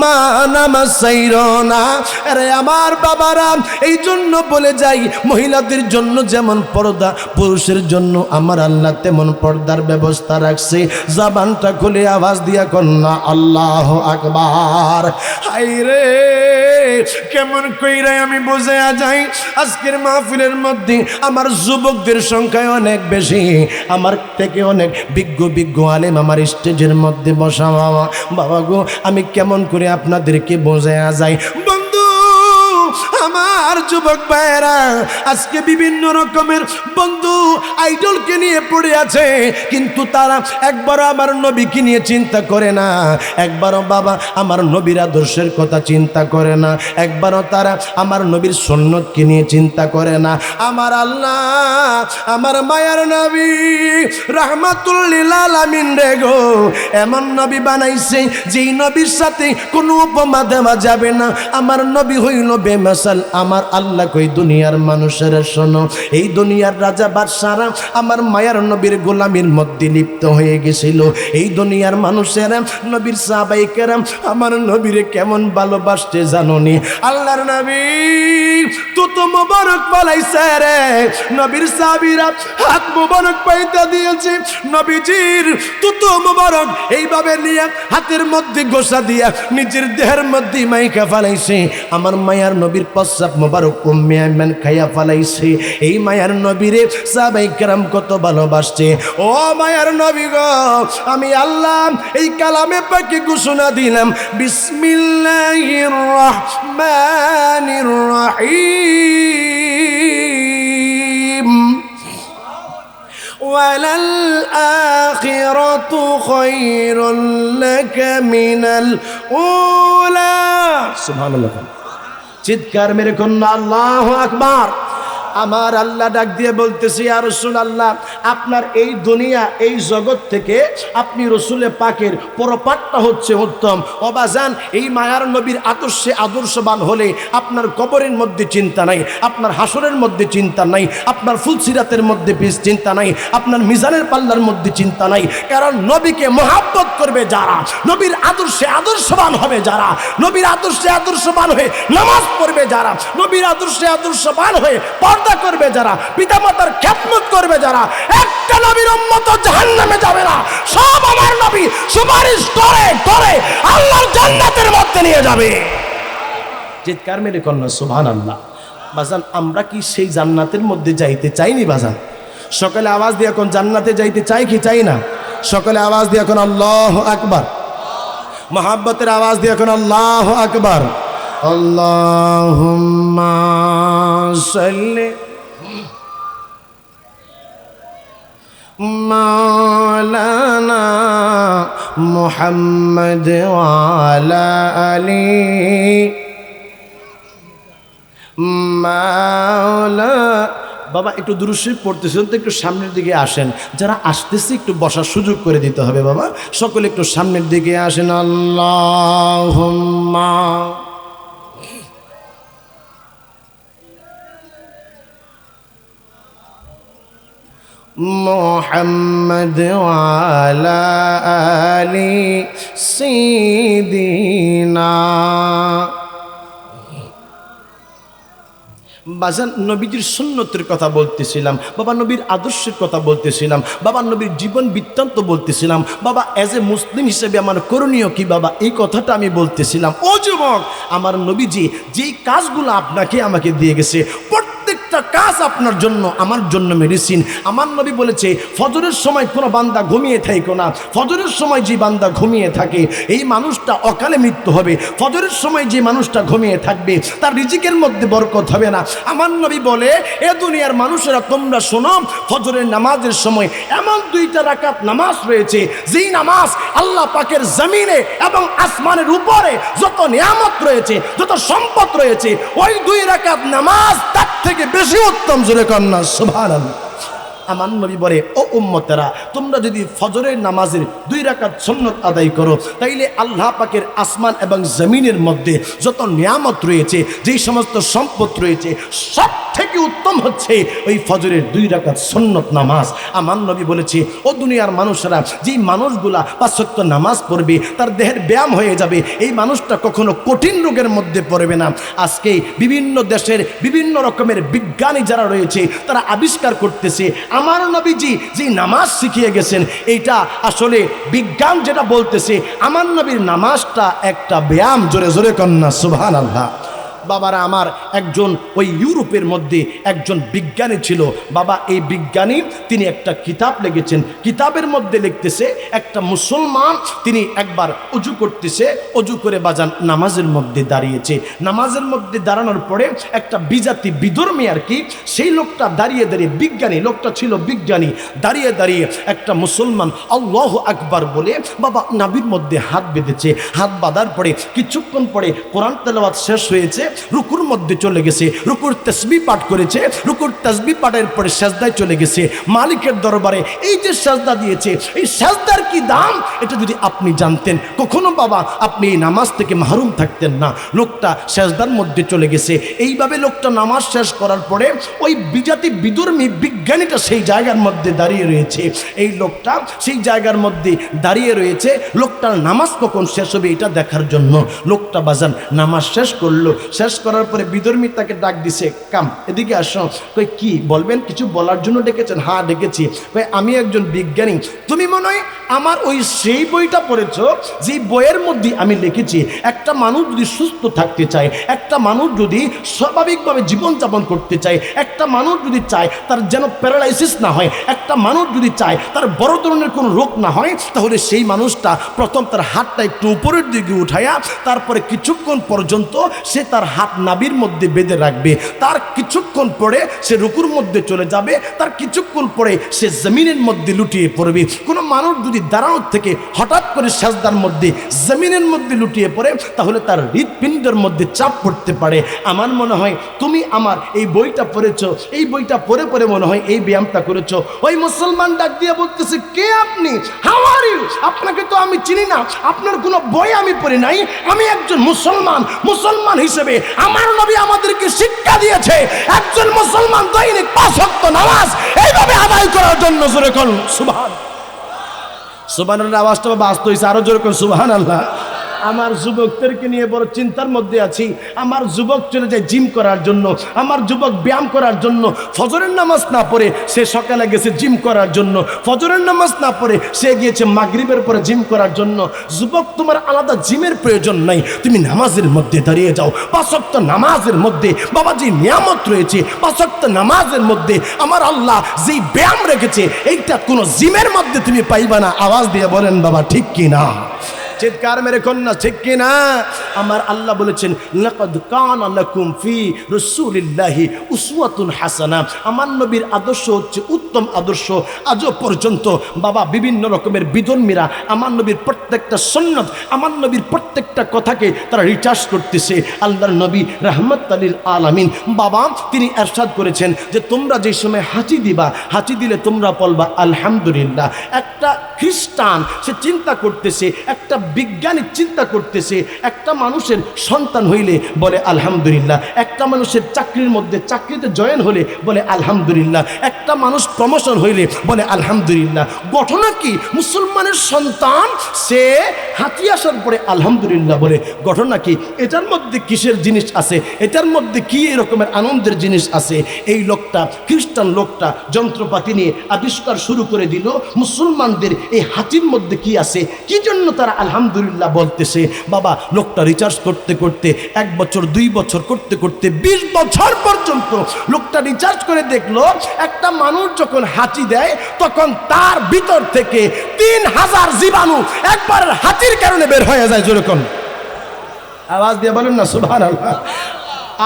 মা, নামাজ ছাইরো না। আরে আমার বাবারা এই জন্য বলে যাই মহিলাদের জন্য যেমন পর্দা, পুরুষের জন্য আমার আল্লাহ তেমন পর্দার ব্যবস্থা রাখছে। জবানটা খুলে আওয়াজ দিয়া কন্যা আল্লাহু আকবার। হায়রে কেমন কইরা আমি বুঝে যাই আজকের মাহফিলের মধ্যে আমার যুবকদের সংখ্যা অনেক বেশি, আমার থেকে অনেক বিজ্ঞ আলেম আমার স্টেজের মধ্যে বসা। বাবা গো আমি কেমন করে আপনাদেরকে বোঝা যাই। আমার যুবক ভাইয়েরা আজকে বিভিন্ন রকমের বন্ধু আইডলকে নিয়ে পড়ে আছে, কিন্তু তারা একবারও আমার নবীকে নিয়ে চিন্তা করে না, একবারও বাবা আমার নবীর আদর্শের কথা চিন্তা করে না, একবারও তারা আমার নবীর সুন্নতকে নিয়ে চিন্তা করে না। আমার আল্লাহ আমার মায়ার নবী রাহমাতুল লিল আলামিন রে গো এমন নবী বানাইছে যেই নবীর সাথে কোনো উপমা দেওয়া যাবে না। আমার নবী হইল বেমাসাল। আমার আল্লাহ কই দুনিয়ার মানুষেরা শোনো, এই দুনিয়ার রাজা বাদশারা আমার মায়ার নবীর গোলামির মধ্যে লিপ্ত হয়ে গেছিল। এই দুনিয়ার মানুষেরা নবীর সাহাবায়ে কেরাম আমার নবীরে কেমন ভালোবাসতে জানোনি? আল্লাহর নবী তুতো মোবারক পালাইছে রে, নবীর সাহাবীরা হাত মোবারক পাইতা দিয়েছে, নবীজির তুতো মোবারক এইভাবে নিয়ে হাতের মধ্যে গোসা দিয়া নিজের দেহের মধ্যে মাইকা ফালাইছে। আমার মায়ার নবীর প্রস্রাব মোবারক উম্মে আইমান খাইয়া ফালাইছে। এই মায়ার নবীরে সাহাবায়ে কেরাম কত ভালোবাসছে। ও মায়ার নবী গো আমি আল্লাহ এই কালামে পাকে ঘোষণা দিলাম বিসমিল্লাহির রহমানির রহিম ওয়ালাল আখিরাতু খায়রুল লাকা মিনাল উলা। সুবহানাল্লাহ। চিৎকার মেরে কন্যা আল্লাহু আকবার। আমার আল্লাহ ডাক দিয়ে বলতেছি ইয়া রাসূলুল্লাহ আপনার এই দুনিয়া এই জগৎ থেকে আপনি রসুলে পাকের পরপাটটা হচ্ছে উত্তম। অবাজান এই মায়ার নবীর আদর্শে আদর্শবান হলে আপনার কবরের মধ্যে চিন্তা নাই, আপনার হাসরের মধ্যে চিন্তা নাই, আপনার ফুলসিরাতের মধ্যে চিন্তা নাই, আপনার মিজানের পাল্লার মধ্যে চিন্তা নাই। কারণ নবীকে মহাব্বত করবে যারা, নবীর আদর্শে আদর্শবান হবে যারা, নবীর আদর্শে আদর্শবান হয়ে নামাজ পড়বে যারা, নবীর আদর্শে আদর্শবান হয়ে পর্দা করবে যারা, পিতামাতার খেদমত করবে যারা, একটা নবীর উম্মত জাহান্নামে যাবে না। সব আমার নবী সুপারিশ করে করে আল্লাহর জান্নাতের মধ্যে নিয়ে যাবে। চিৎকার মেরে কন্যা সুবহানাল্লাহ। বাজান আমরা কি সেই জান্নাতের মধ্যে যাইতে চাইনি? বাজান সকলে আওয়াজ দিয়ে এখন জান্নাতে যাইতে চাই কি চাই না? সকলে আওয়াজ দিয়ে এখন আল্লাহু আকবার, মহাব্বতের আওয়াজ দিয়ে এখন আল্লাহু আকবার। আল্লাহুম্মা সাল্লি মাওলানা মুহাম্মদ ওয়া আলা আলি মাওলা। বাবা একটু দুরূদ শরীফ পড়তেছেন তো একটু সামনের দিকে আসেন, যারা আসতেছে একটু বসার সুযোগ করে দিতে হবে বাবা। সকলে একটু সামনের দিকে আসেন। আল্লাহুম্মা মুহাম্মদ ওয়া আলা আলি সাইয়্যিদিনা। বাজান নবীজির সুন্নতের কথা বলতেছিলাম বাবা, নবীর আদর্শের কথা বলতেছিলাম বাবা, নবীর জীবন বৃত্তান্ত বলতেছিলাম বাবা। অ্যাজ এ মুসলিম হিসেবে আমার করণীয় কি বাবা, এই কথাটা আমি বলতেছিলাম। ও যুবক, আমার নবীজি যেই কাজগুলো আপনাকে আমাকে দিয়ে গেছে প্রত্যেকটা কাজ আপনার জন্য আমার জন্য মেডিসিন। আমার নবী বলেছে ফজরের সময় কোনো বান্দা ঘুমিয়ে থাকো না, ফজরের সময় যে বান্দা ঘুমিয়ে থাকে এই মানুষটা অকালে মৃত্যু হবে। ফজরের সময় যে মানুষটা ঘুমিয়ে থাকবে তার রিজিকের মধ্যে বরকত হবে না। আমার নবী বলে এ দুনিয়ার মানুষেরা তোমরা শোনো, ফজরের নামাজের সময় এমন 2টা রাকাত নামাজ রয়েছে যেই নামাজ আল্লাহ পাকের জমিনে এবং আসমানের উপরে যত নিয়ামত রয়েছে, যত সম্পদ রয়েছে, ওই 2 রাকাত নামাজ তার থেকে বেশি উত্তম। জোরে কন্যা সুবহানাল্লাহ। আমার নবী বলে ও উম্মতেরা, তোমরা যদি ফজরের নামাজের 2 রাকাত সুন্নত আদায় করো তাইলে আল্লাহ পাকের আসমান এবং জমিনের মধ্যে যত নিয়ামত রয়েছে, যেই সমস্ত সম্পদ রয়েছে, সব থেকে উত্তম হচ্ছে ওই ফজরের 2 রাকাত সুন্নত নামাজ। আমার নবী বলেছে ও দুনিয়ার মানুষেরা, যেই মানুষগুলা 5 ওয়াক্ত নামাজ পড়বে তার দেহের ব্যায়াম হয়ে যাবে, এই মানুষটা কখনো কঠিন রোগের মধ্যে পড়বে না। আজকে বিভিন্ন দেশের বিভিন্ন রকমের বিজ্ঞানী যারা রয়েছে তারা আবিষ্কার করতেছে আমার নবীজি যে নামাজ শিখিয়ে গেছেন এইটা আসলে বিজ্ঞান যেটা বলতেছে আমার নবীর নামাজটা একটা ব্যায়াম। জোরে জোরে কন্যা সুবহানাল্লাহ। বাবারা আমার, একজন ওই ইউরোপের মধ্যে একজন বিজ্ঞানী ছিল বাবা। এই বিজ্ঞানী তিনি একটা কিতাব লিখেছেন, কিতাবের মধ্যে লিখতেছে একটা মুসলমান তিনি একবার অজু করতেছে, অজু করে বাজান নামাজের মধ্যে দাঁড়িয়েছে। নামাজের মধ্যে দাঁড়ানোর পরে একটা বিজাতি বিধর্মী আর কি, সেই লোকটা দাঁড়িয়ে দাঁড়িয়ে, বিজ্ঞানী লোকটা ছিল বিজ্ঞানী, দাঁড়িয়ে দাঁড়িয়ে একটা মুসলমান আল্লাহু আকবার বলে বাবা নাভির মধ্যে হাত বেঁধেছে। হাত বাঁধার পরে কিছুক্ষণ পরে কোরআন তেলাওয়াত শেষ হয়েছে, রুকুর মধ্যে চলে গেছে, রুকুর তাসবিহ পাঠ করেছে, রুকুর তাসবিহ পাঠের পরে সেজদায় চলে গেছে। মালিকের দরবারে এই যে সেজদা দিয়েছে, এই সেজদার কি দাম এটা যদি আপনি জানতেন কখনো বাবা আপনি এই নামাজ থেকে মাহরুম থাকতেন না। লোকটা সেজদার মধ্যে চলে গেছে। এইভাবে লোকটা নামাজ শেষ করার পরে ওই বিজাতি বিধর্মী বিজ্ঞানীটা সেই জায়গার মধ্যে দাঁড়িয়ে রয়েছে। এই লোকটা সেই জায়গার মধ্যে দাঁড়িয়ে রয়েছে, লোকটার নামাজ কখন শেষ হবে এটা দেখার জন্য। লোকটা বাজান নামাজ শেষ করলো, শেষ করার পরে বিধর্মী তাকে ডাক দিছে, কাম এদিকে আসো। কই কি বলবেন, কিছু বলার জন্য ডেকেছেন? হ্যাঁ ডেকেছি। কই আমি একজন বিজ্ঞানী, তুমি মনে হয় আমার ওই সেই বইটা পড়েছো যে বইয়ের মধ্যে আমি লিখেছি একটা মানুষ যদি সুস্থ থাকতে চায়, একটা মানুষ যদি স্বাভাবিকভাবে জীবনযাপন করতে চায়, একটা মানুষ যদি চায় তার যেন প্যারালাইসিস না হয়, একটা মানুষ যদি চায় তার বড় ধরনের কোনো রোগ না হয়, তাহলে সেই মানুষটা প্রথম তার হাতটা একটু উপরের দিকে উঠায়া তারপরে কিছুক্ষণ পর্যন্ত সে তার হাত নাভির মধ্যে বেঁধে রাখবে। তার কিছুক্ষণ পরে সে রুকুর মধ্যে চলে যাবে, তার কিছুক্ষণ পরে সে জমিনের মধ্যে লুটিয়ে পড়বে। কোনো মানুষ যদি দাঁড়ানোর থেকে হঠাৎ করে সেজদার মধ্যে জমিনের মধ্যে লুটিয়ে পড়ে তাহলে তার হৃৎপিণ্ডের মধ্যে চাপ পড়তে পারে। আমার মনে হয় তুমি আমার এই বইটা পড়েছো, এই বইটা পড়ে পড়ে মনে হয় এই ব্যায়ামটা করেছো। ওই মুসলমান ডাক দিয়ে বলতেছে, কে আপনি? How are you? আপনাকে তো আমি চিনি না, আপনার কোনো বই আমি পড়ি নাই, আমি একজন মুসলমান। মুসলমান হিসেবে আমার নবী আমাদেরকে শিক্ষা দিয়েছে একজন মুসলমান দৈনিক 5 ওয়াক্ত নামাজ এইভাবে আদায় করার জন্য। জোরে করুন সুবহান। সুবহানাল্লাহ। আওয়াজটা বাস্তব হয়েছে, আরো জোরে করুন সুবহানাল্লাহ। আমার যুবকদেরকে নিয়ে বড় চিন্তার মধ্যে আছি। আমার যুবক চলে যায় জিম করার জন্য, আমার যুবক ব্যায়াম করার জন্য। ফজরের নামাজ না পড়ে সে সকালে গেছে জিম করার জন্য, ফজরের নামাজ না পড়ে সে গিয়েছে মাগরিবের পরে জিম করার জন্য। যুবক, তোমার আলাদা জিমের প্রয়োজন নাই, তুমি নামাজের মধ্যে দাঁড়িয়ে যাও। 5 ওয়াক্ত নামাজের মধ্যে বাবা যে নিয়ামত রয়েছে, 5 ওয়াক্ত নামাজের মধ্যে আমার আল্লাহ যেই ব্যায়াম রেখেছে, এইটা কোনো জিমের মধ্যে তুমি পাইবা না। আওয়াজ দিয়ে বলেন বাবা ঠিক কি না? চিৎকার মেরে কন্যা ঠিক কি না? আমার আল্লাহ বলেছেন লাকাদ কানা লাকুম ফি রাসূলিল্লাহি উসওয়াতুন হাসানা। আমার নবীর আদর্শ হচ্ছে উত্তম আদর্শ। আজও পর্যন্ত বাবা বিভিন্ন রকমের বিধর্মীরা আমার নবীর প্রত্যেকটা সুন্নাত, আমার নবীর প্রত্যেকটা কথাকে তারা রিচার্জ করতেছে। আল্লাহর নবী রাহমাতুল লিল আলামিন বাবা তিনি ইরশাদ করেছেন যে তোমরা যে সময় হাঁচি দিবা, হাঁচি দিলে তোমরা বলবা আলহামদুলিল্লাহ। একটা খ্রিস্টান সে চিন্তা করতেছে, একটা বিজ্ঞানী চিন্তা করতেছে, একটা মানুষের সন্তান হইলে বলে আলহামদুলিল্লাহ, একটা মানুষের চাকরির মধ্যে চাকরিতে জয়েন হলে বলে আলহামদুলিল্লাহ, একটা মানুষ প্রমোশন হইলে বলে আলহামদুলিল্লাহ। ঘটনা কি? মুসলমানের সন্তান সে হাঁচি আসার পরে আলহামদুলিল্লাহ বলে। ঘটনা কি? এটার মধ্যে কিসের জিনিস আছে? এটার মধ্যে কি এরকমের আনন্দের জিনিস আছে? এই লোকটা, খ্রিস্টান লোকটা যন্ত্রপাতি নিয়ে আবিষ্কার শুরু করে দিল মুসলমানদের এই হাঁচির মধ্যে কি আছে, কি জন্য তারা আলহামদুলিল্লাহ বলতেছে। বাবা লোকটা রিচার্জ করতে করতে 1 বছর 2 বছর করতে করতে 20 বছর পর্যন্ত লোকটা রিচার্জ করে দেখলো একটা মানুষ যখন হাঁচি দেয় তখন তার ভিতর থেকে 3000 জীবাণু একবার হাঁচির কারণে বের হয়ে যায়। যেরকম আওয়াজ দিয়ে বলেন না সুবহানাল্লাহ।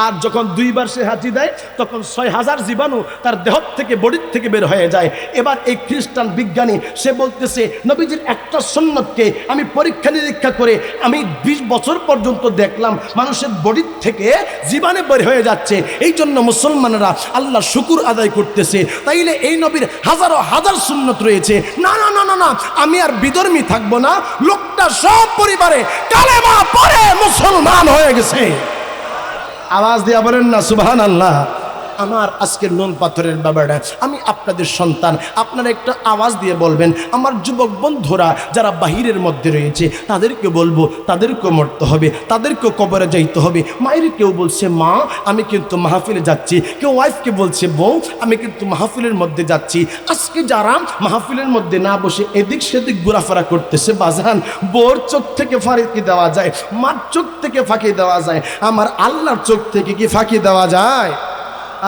আর যখন 2 বার সে হাঁচি দেয় তখন 6000 জীবাণু তার দেহ থেকে, বডির থেকে বের হয়ে যায়। এবার এই খ্রিস্টান বিজ্ঞানী সে বলতেছে নবীজির একটা সুন্নতকে আমি পরীক্ষা নিরীক্ষা করে আমি 20 বছর পর্যন্ত দেখলাম মানুষের বডির থেকে জীবাণু বের হয়ে যাচ্ছে। এই জন্য মুসলমানরা আল্লাহ শুকুর আদায় করতেছে। তাইলে এই নবীর হাজারো হাজার সুন্নত রয়েছে। না না না না না, আমি আর বিধর্মী থাকবো না। লোকটা সব পরিবারে কালেমা পড়ে মুসলমান হয়ে গেছে। আওয়াজ দিয়া বলেন না সুবহানাল্লাহ। আমার আজকের নুন পাথরের বাবারা, আমি আপনাদের সন্তান, আপনারা একটা আওয়াজ দিয়ে বলবেন আমার যুবক বন্ধুরা যারা বাহিরের মধ্যে রয়েছে তাদেরকে বলবো তাদেরকেও মরতে হবে, তাদেরকেও কবরে যাইতে হবে। মায়ের কেউ বলছে মা আমি কিন্তু মাহফিলে যাচ্ছি, কেউ ওয়াইফকে বলছে বউ আমি কিন্তু মাহফিলের মধ্যে যাচ্ছি। আজকে যারা মাহফিলের মধ্যে না বসে এদিক সেদিক ঘোরাফেরা করতেছে বাজান, বোর চোখ থেকে ফাঁকি দেওয়া যায়, মার চোখ থেকে ফাঁকি দেওয়া যায়, আমার আল্লাহর চোখ থেকে কি ফাঁকি দেওয়া যায়?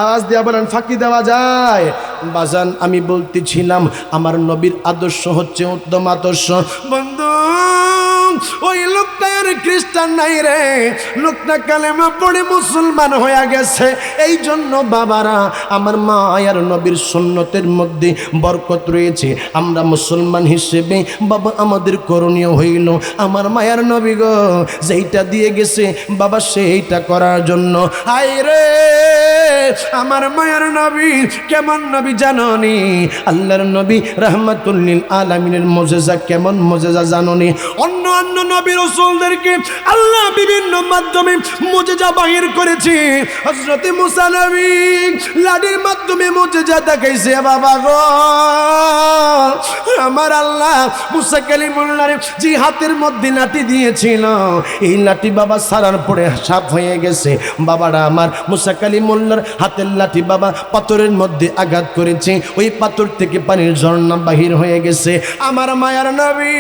আওয়াজ দিয়া বলেন ফাঁকি দেওয়া যায়? বাজান আমি বলতেছিলাম আমার নবীর আদর্শ হচ্ছে উত্তম আদর্শ। বন্ধু ওই লোকটা আর খ্রিস্টান নাই রে, লোকটা কালেমা পড়ে মুসলমান হয়ে গেছে। এই জন্য বাবারা আমার মায়ার নবীর সুন্নতের মধ্যে বরকত রয়েছে। আমরা মুসলমান হিসেবে বাবা আমাদের করণীয় হইল আমার মায়ার নবী গো যেইটা দিয়ে গেছে বাবা সেইটা করার জন্য। হায় রে আমার মায়ার নবী কেমন নবী জাননি? আল্লাহর নবী রাহমাতুল লিল আলামিনের মুজিজা কেমন মুজিজা জাননি? অন্য অন্য নবী রাসূলদেরকে আল্লাহ বিভিন্ন মাধ্যমে মুজিজা বাহির করেছে। হযরত মুসা নবী লাঠির মাধ্যমে মুজিজা দেখাইছে বাবা গো। আমার আল্লাহ মুসা কালিমুল্লাহর যে হাতের মধ্যে লাঠি দিয়েছিল এই লাঠি বাবা সারার পরে সাপ হয়ে গেছে। বাবারা আমার মুসা কালিমুল্লাহর হাতের লাঠি বাবা পাথরের মধ্যে আঘাত করেছে, ওই পাথর থেকে পানির ঝর্ণা বাহির হয়ে গেছে। আমার মায়ার নবী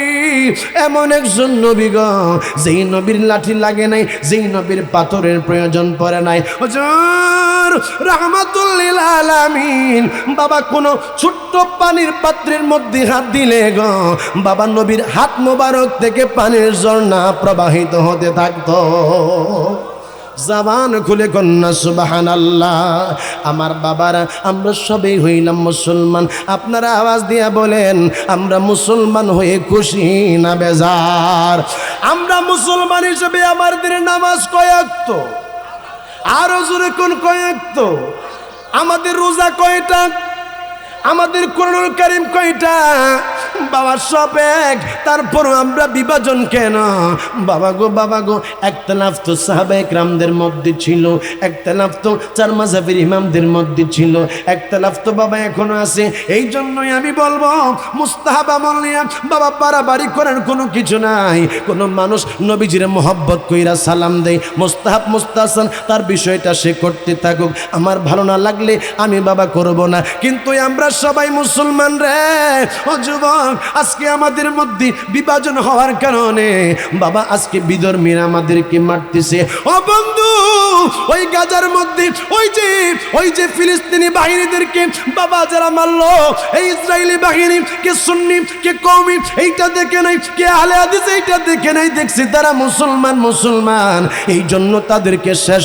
এমন একজন নবী গো যেই নবীর লাঠি লাগে নাই, যেই নবীর পাথরের প্রয়োজন পড়ে নাই। হুজুর রাহমাতুল লিল আলামিন বাবা কোন ছোট্ট পানির পাত্রের মধ্যে হাত দিলে গো বাবা নবীর হাত মোবারক থেকে পানির ঝর্ণা প্রবাহিত হতে থাকতো। জবান খুলে কন্যা সুবহানাল্লাহ। আমার বাবারা আমরা সবাই হইলাম মুসলমান, আপনারা আওয়াজ দিয়া বলেন আমরা মুসলমান হয়ে খুশি না বেজার? আমরা মুসলমান হিসেবে আমাদের নামাজ কয়েকত, আরো জোরে কোন কয়েকত? আমাদের রোজা কয়টা? আমাদের কোরআনুল কারীম কয়টা বাবা? সব এক, তারপরও আমরা বিভাজন কেন বাবা গো? একতলাফ তো সাহাবায়ে কেরামদের মধ্যে ছিল, একতলাফ তো চার মাযহাবের ইমামদের মধ্যে ছিল, একতলাফ তো বাবা এখনো আছে। এই জন্যই আমি বলবো মুস্তাহাব আমল নিয়ে বাবা বাড়াবাড়ি করার কোনো কিছু নাই। কোনো মানুষ নবীজির মোহাব্বত কইরা সালাম দেয়, মুস্তাহাব মুস্তাহসান তার বিষয়টা সে করতে থাকুক, আমার ভালো না লাগলে আমি বাবা করব না। কিন্তু আমরা সবাই মুসলমান রে ও যুবক, আজকে আমাদের মধ্যে বিভাজন হওয়ার কারণে বাবা আজকে বিধর্মীরা আমাদেরকে মারতেছে। ও বন্ধু, ওই গাজার মধ্যে ওই যে ফিলিস্তিনি বাহিনীদেরকে বাবা যারা মারলো, এই ইসরায়েলি বাহিনী কে সুন্নি কে কওমি এইটা দেখে নাই, কে আহলে হাদিস এইটা দেখে নাই, দেখছি তারা মুসলমান। এই জন্য তাদেরকে শেষ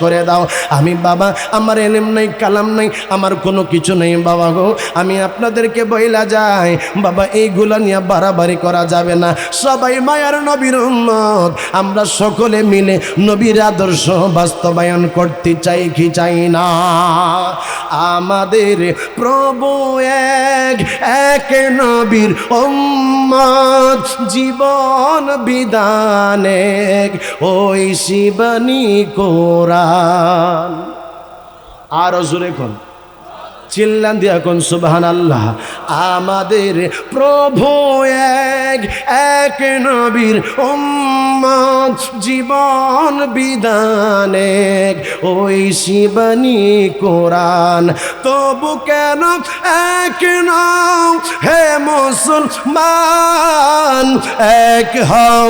করে দাও। আমি বাবা আমার এলেম নাই, কালাম নাই, আমার কোনো কিছু নেই বাবা গো। আমি আপনাদেরকে বইলা যাই বাবা, এইগুলা নিয়ে বাড়াবাড়ি করা যাবে না। সবাই মায়ার নবীর উম্মত, আমরা সকলে মিলে নবীর আদর্শ বাস্তবায়ন করতে চাই কি চাই না? আমাদের প্রভু এক নবীর উম্মত, জীবন বিধান এক, ওই শিবানী কোরআন। আর জোরে কোন চিল্লান দিয়া কোন সুবহানাল্লাহ। আমাদের প্রভু এক নবীর উম্মত, জীবন বিধান এক, ওই শিবানী কোরআন। তবু কেন এক নও হে মুসলমান, এক হও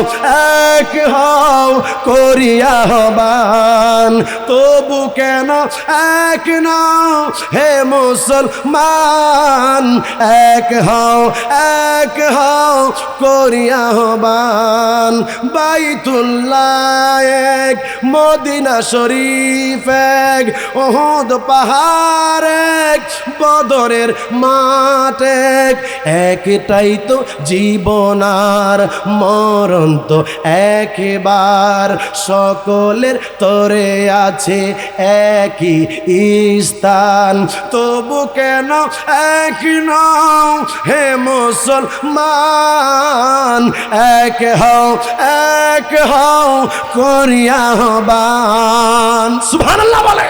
করিয়া আহ্বান। তবু কেন এক নও হে মুসলমান, এক হও করিয়া আহ্বান। বাইতুল্লাহ এক, মদিনা শরীফ এক, উহুদ পাহাড় এক, বদরের মাঠ এক। একটাই তো জীবন আর মরণ তো একবার, সকলের তরে আছে একই স্থান। তবু কেন এক নও হে মুসলমান, এক হও করিয়া আহ্বান। সুবহানাল্লাহ বলে।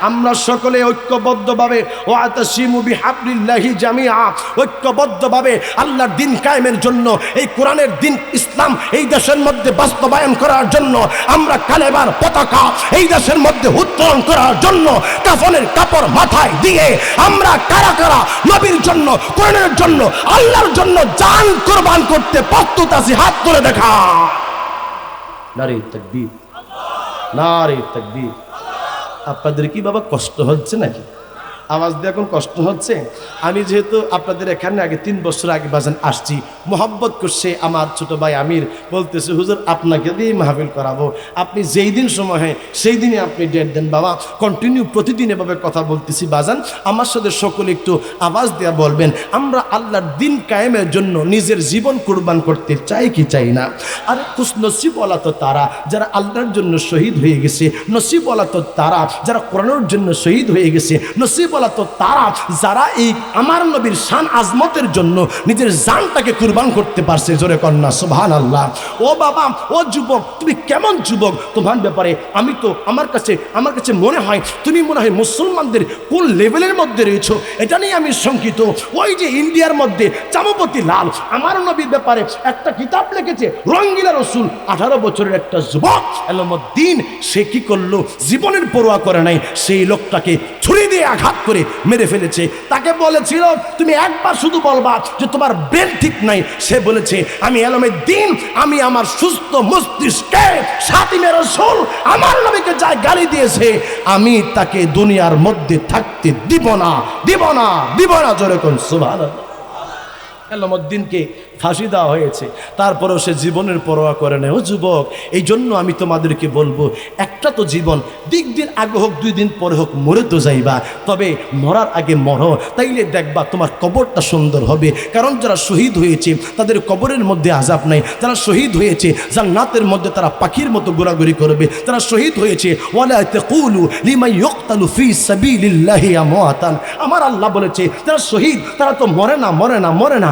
আমরা সকলে ঐক্যবদ্ধভাবে ওয়াতাসিমু বিহাবলিল্লাহি জামিআ, ঐক্যবদ্ধভাবে আল্লাহর দ্বীন কায়েমের জন্য, এই কোরআনের দ্বীন ইসলাম এই দেশের মধ্যে বাস্তবায়ন করার জন্য, আমরা কালেমার পতাকা এই দেশের মধ্যে উত্তোলন করার জন্য কাফনের কাপড় মাথায় দিয়ে আমরা কারা কারা নবীর জন্য, কোরআনের জন্য, আল্লাহর জন্য জান কুরবান করতে প্রস্তুত আছি? হাত তুলে দেখা। নারে তাকবীর, নারে তাকবীর। আপনাদের কি বাবা কষ্ট হচ্ছে নাকি? আওয়াজ দিয়ে এখন কষ্ট হচ্ছে? আমি যেহেতু আপনাদের এখানে আগে 3 বছর আগে বাজান আসছি, মোহাব্বত করছে আমার ছোট ভাই আমির, বলতেছে হুজুর আপনাকে দিয়ে মাহফিল করাবো, আপনি যেই দিন সময় হয় সেই দিনই আপনি ডেট দেন বাবা। কন্টিনিউ প্রতিদিন এভাবে কথা বলতেছি বাজান, আমার সাথে সকলে একটু আওয়াজ দেওয়া বলবেন, আমরা আল্লাহর দ্বীন কায়েমের জন্য নিজের জীবন কুরবান করতে চাই কি চাই না? আরে খুশ নসিবওয়ালা তো তারা যারা আল্লাহর জন্য শহীদ হয়ে গেছে, নসিবওয়ালা তো তারা যারা কোরআনের জন্য শহীদ হয়ে গেছে, নসিবওয়ালা তো তারা যারা এই আমার নবীর শান আজমতের জন্য নিজের জানটাকে কুরবান করতে পারছে। জোরে কন্যা সুবহানাল্লাহ। ও বাবা, ও যুবক, তুমি কেমন যুবক? তোমার ব্যাপারে আমি তো আমার কাছে মনে হয় তুমি মনে হয় মুসলমানদের কোন লেভেলের মধ্যে রয়েছো এটা নিয়ে আমি শঙ্কিত। ওই যে ইন্ডিয়ার মধ্যে চামপতি লাল আমার নবীর ব্যাপারে একটা কিতাব লিখেছে, রঙ্গিলা রসুল, 18 বছরের একটা যুবক এলমুদ্দিন, সে কি করলো? জীবনের পরোয়া করে নাই, সেই লোকটাকে ছুরি দিয়ে আঘাত করে মেরে ফেলেছে। তাকে বলেছিল তুমি একবার শুধু বলবা যে তোমার ব্রেন ঠিক নাই। সে বলেছে আমি এলমুদ্দিন, আমি আমার সুস্থ মস্তিষ্কে সাতিমে রাসূল আমার নবীকে যা গালি দিয়েছে আমি তাকে দুনিয়ার মধ্যে থাকতে দিব না। জোরে কোন সুবহানাল্লাহ। এলমুদ্দিনকে ফাঁসি দেওয়া হয়েছে, তারপরেও সে জীবনের পরোয়া করে নেয়। ও যুবক, এই জন্য আমি তোমাদেরকে বলবো, একটা তো জীবন, দিন আগে হোক 2 দিন পরে হোক মরে তো যাইবা, তবে মরার আগে মরো, তাইলে দেখবা তোমার কবরটা সুন্দর হবে। কারণ যারা শহীদ হয়েছে তাদের কবরের মধ্যে আযাব নাই, যারা শহীদ হয়েছে জান্নাতের মধ্যে তারা পাখির মতো ঘোরাঘুরি করবে। যারা শহীদ হয়েছে ওয়ালা তাকুলু লিমান ইউকতালু ফি সাবিলিল্লাহি আমওয়াতান, আমার আল্লাহ বলেছে যারা শহীদ তারা তো মরে না,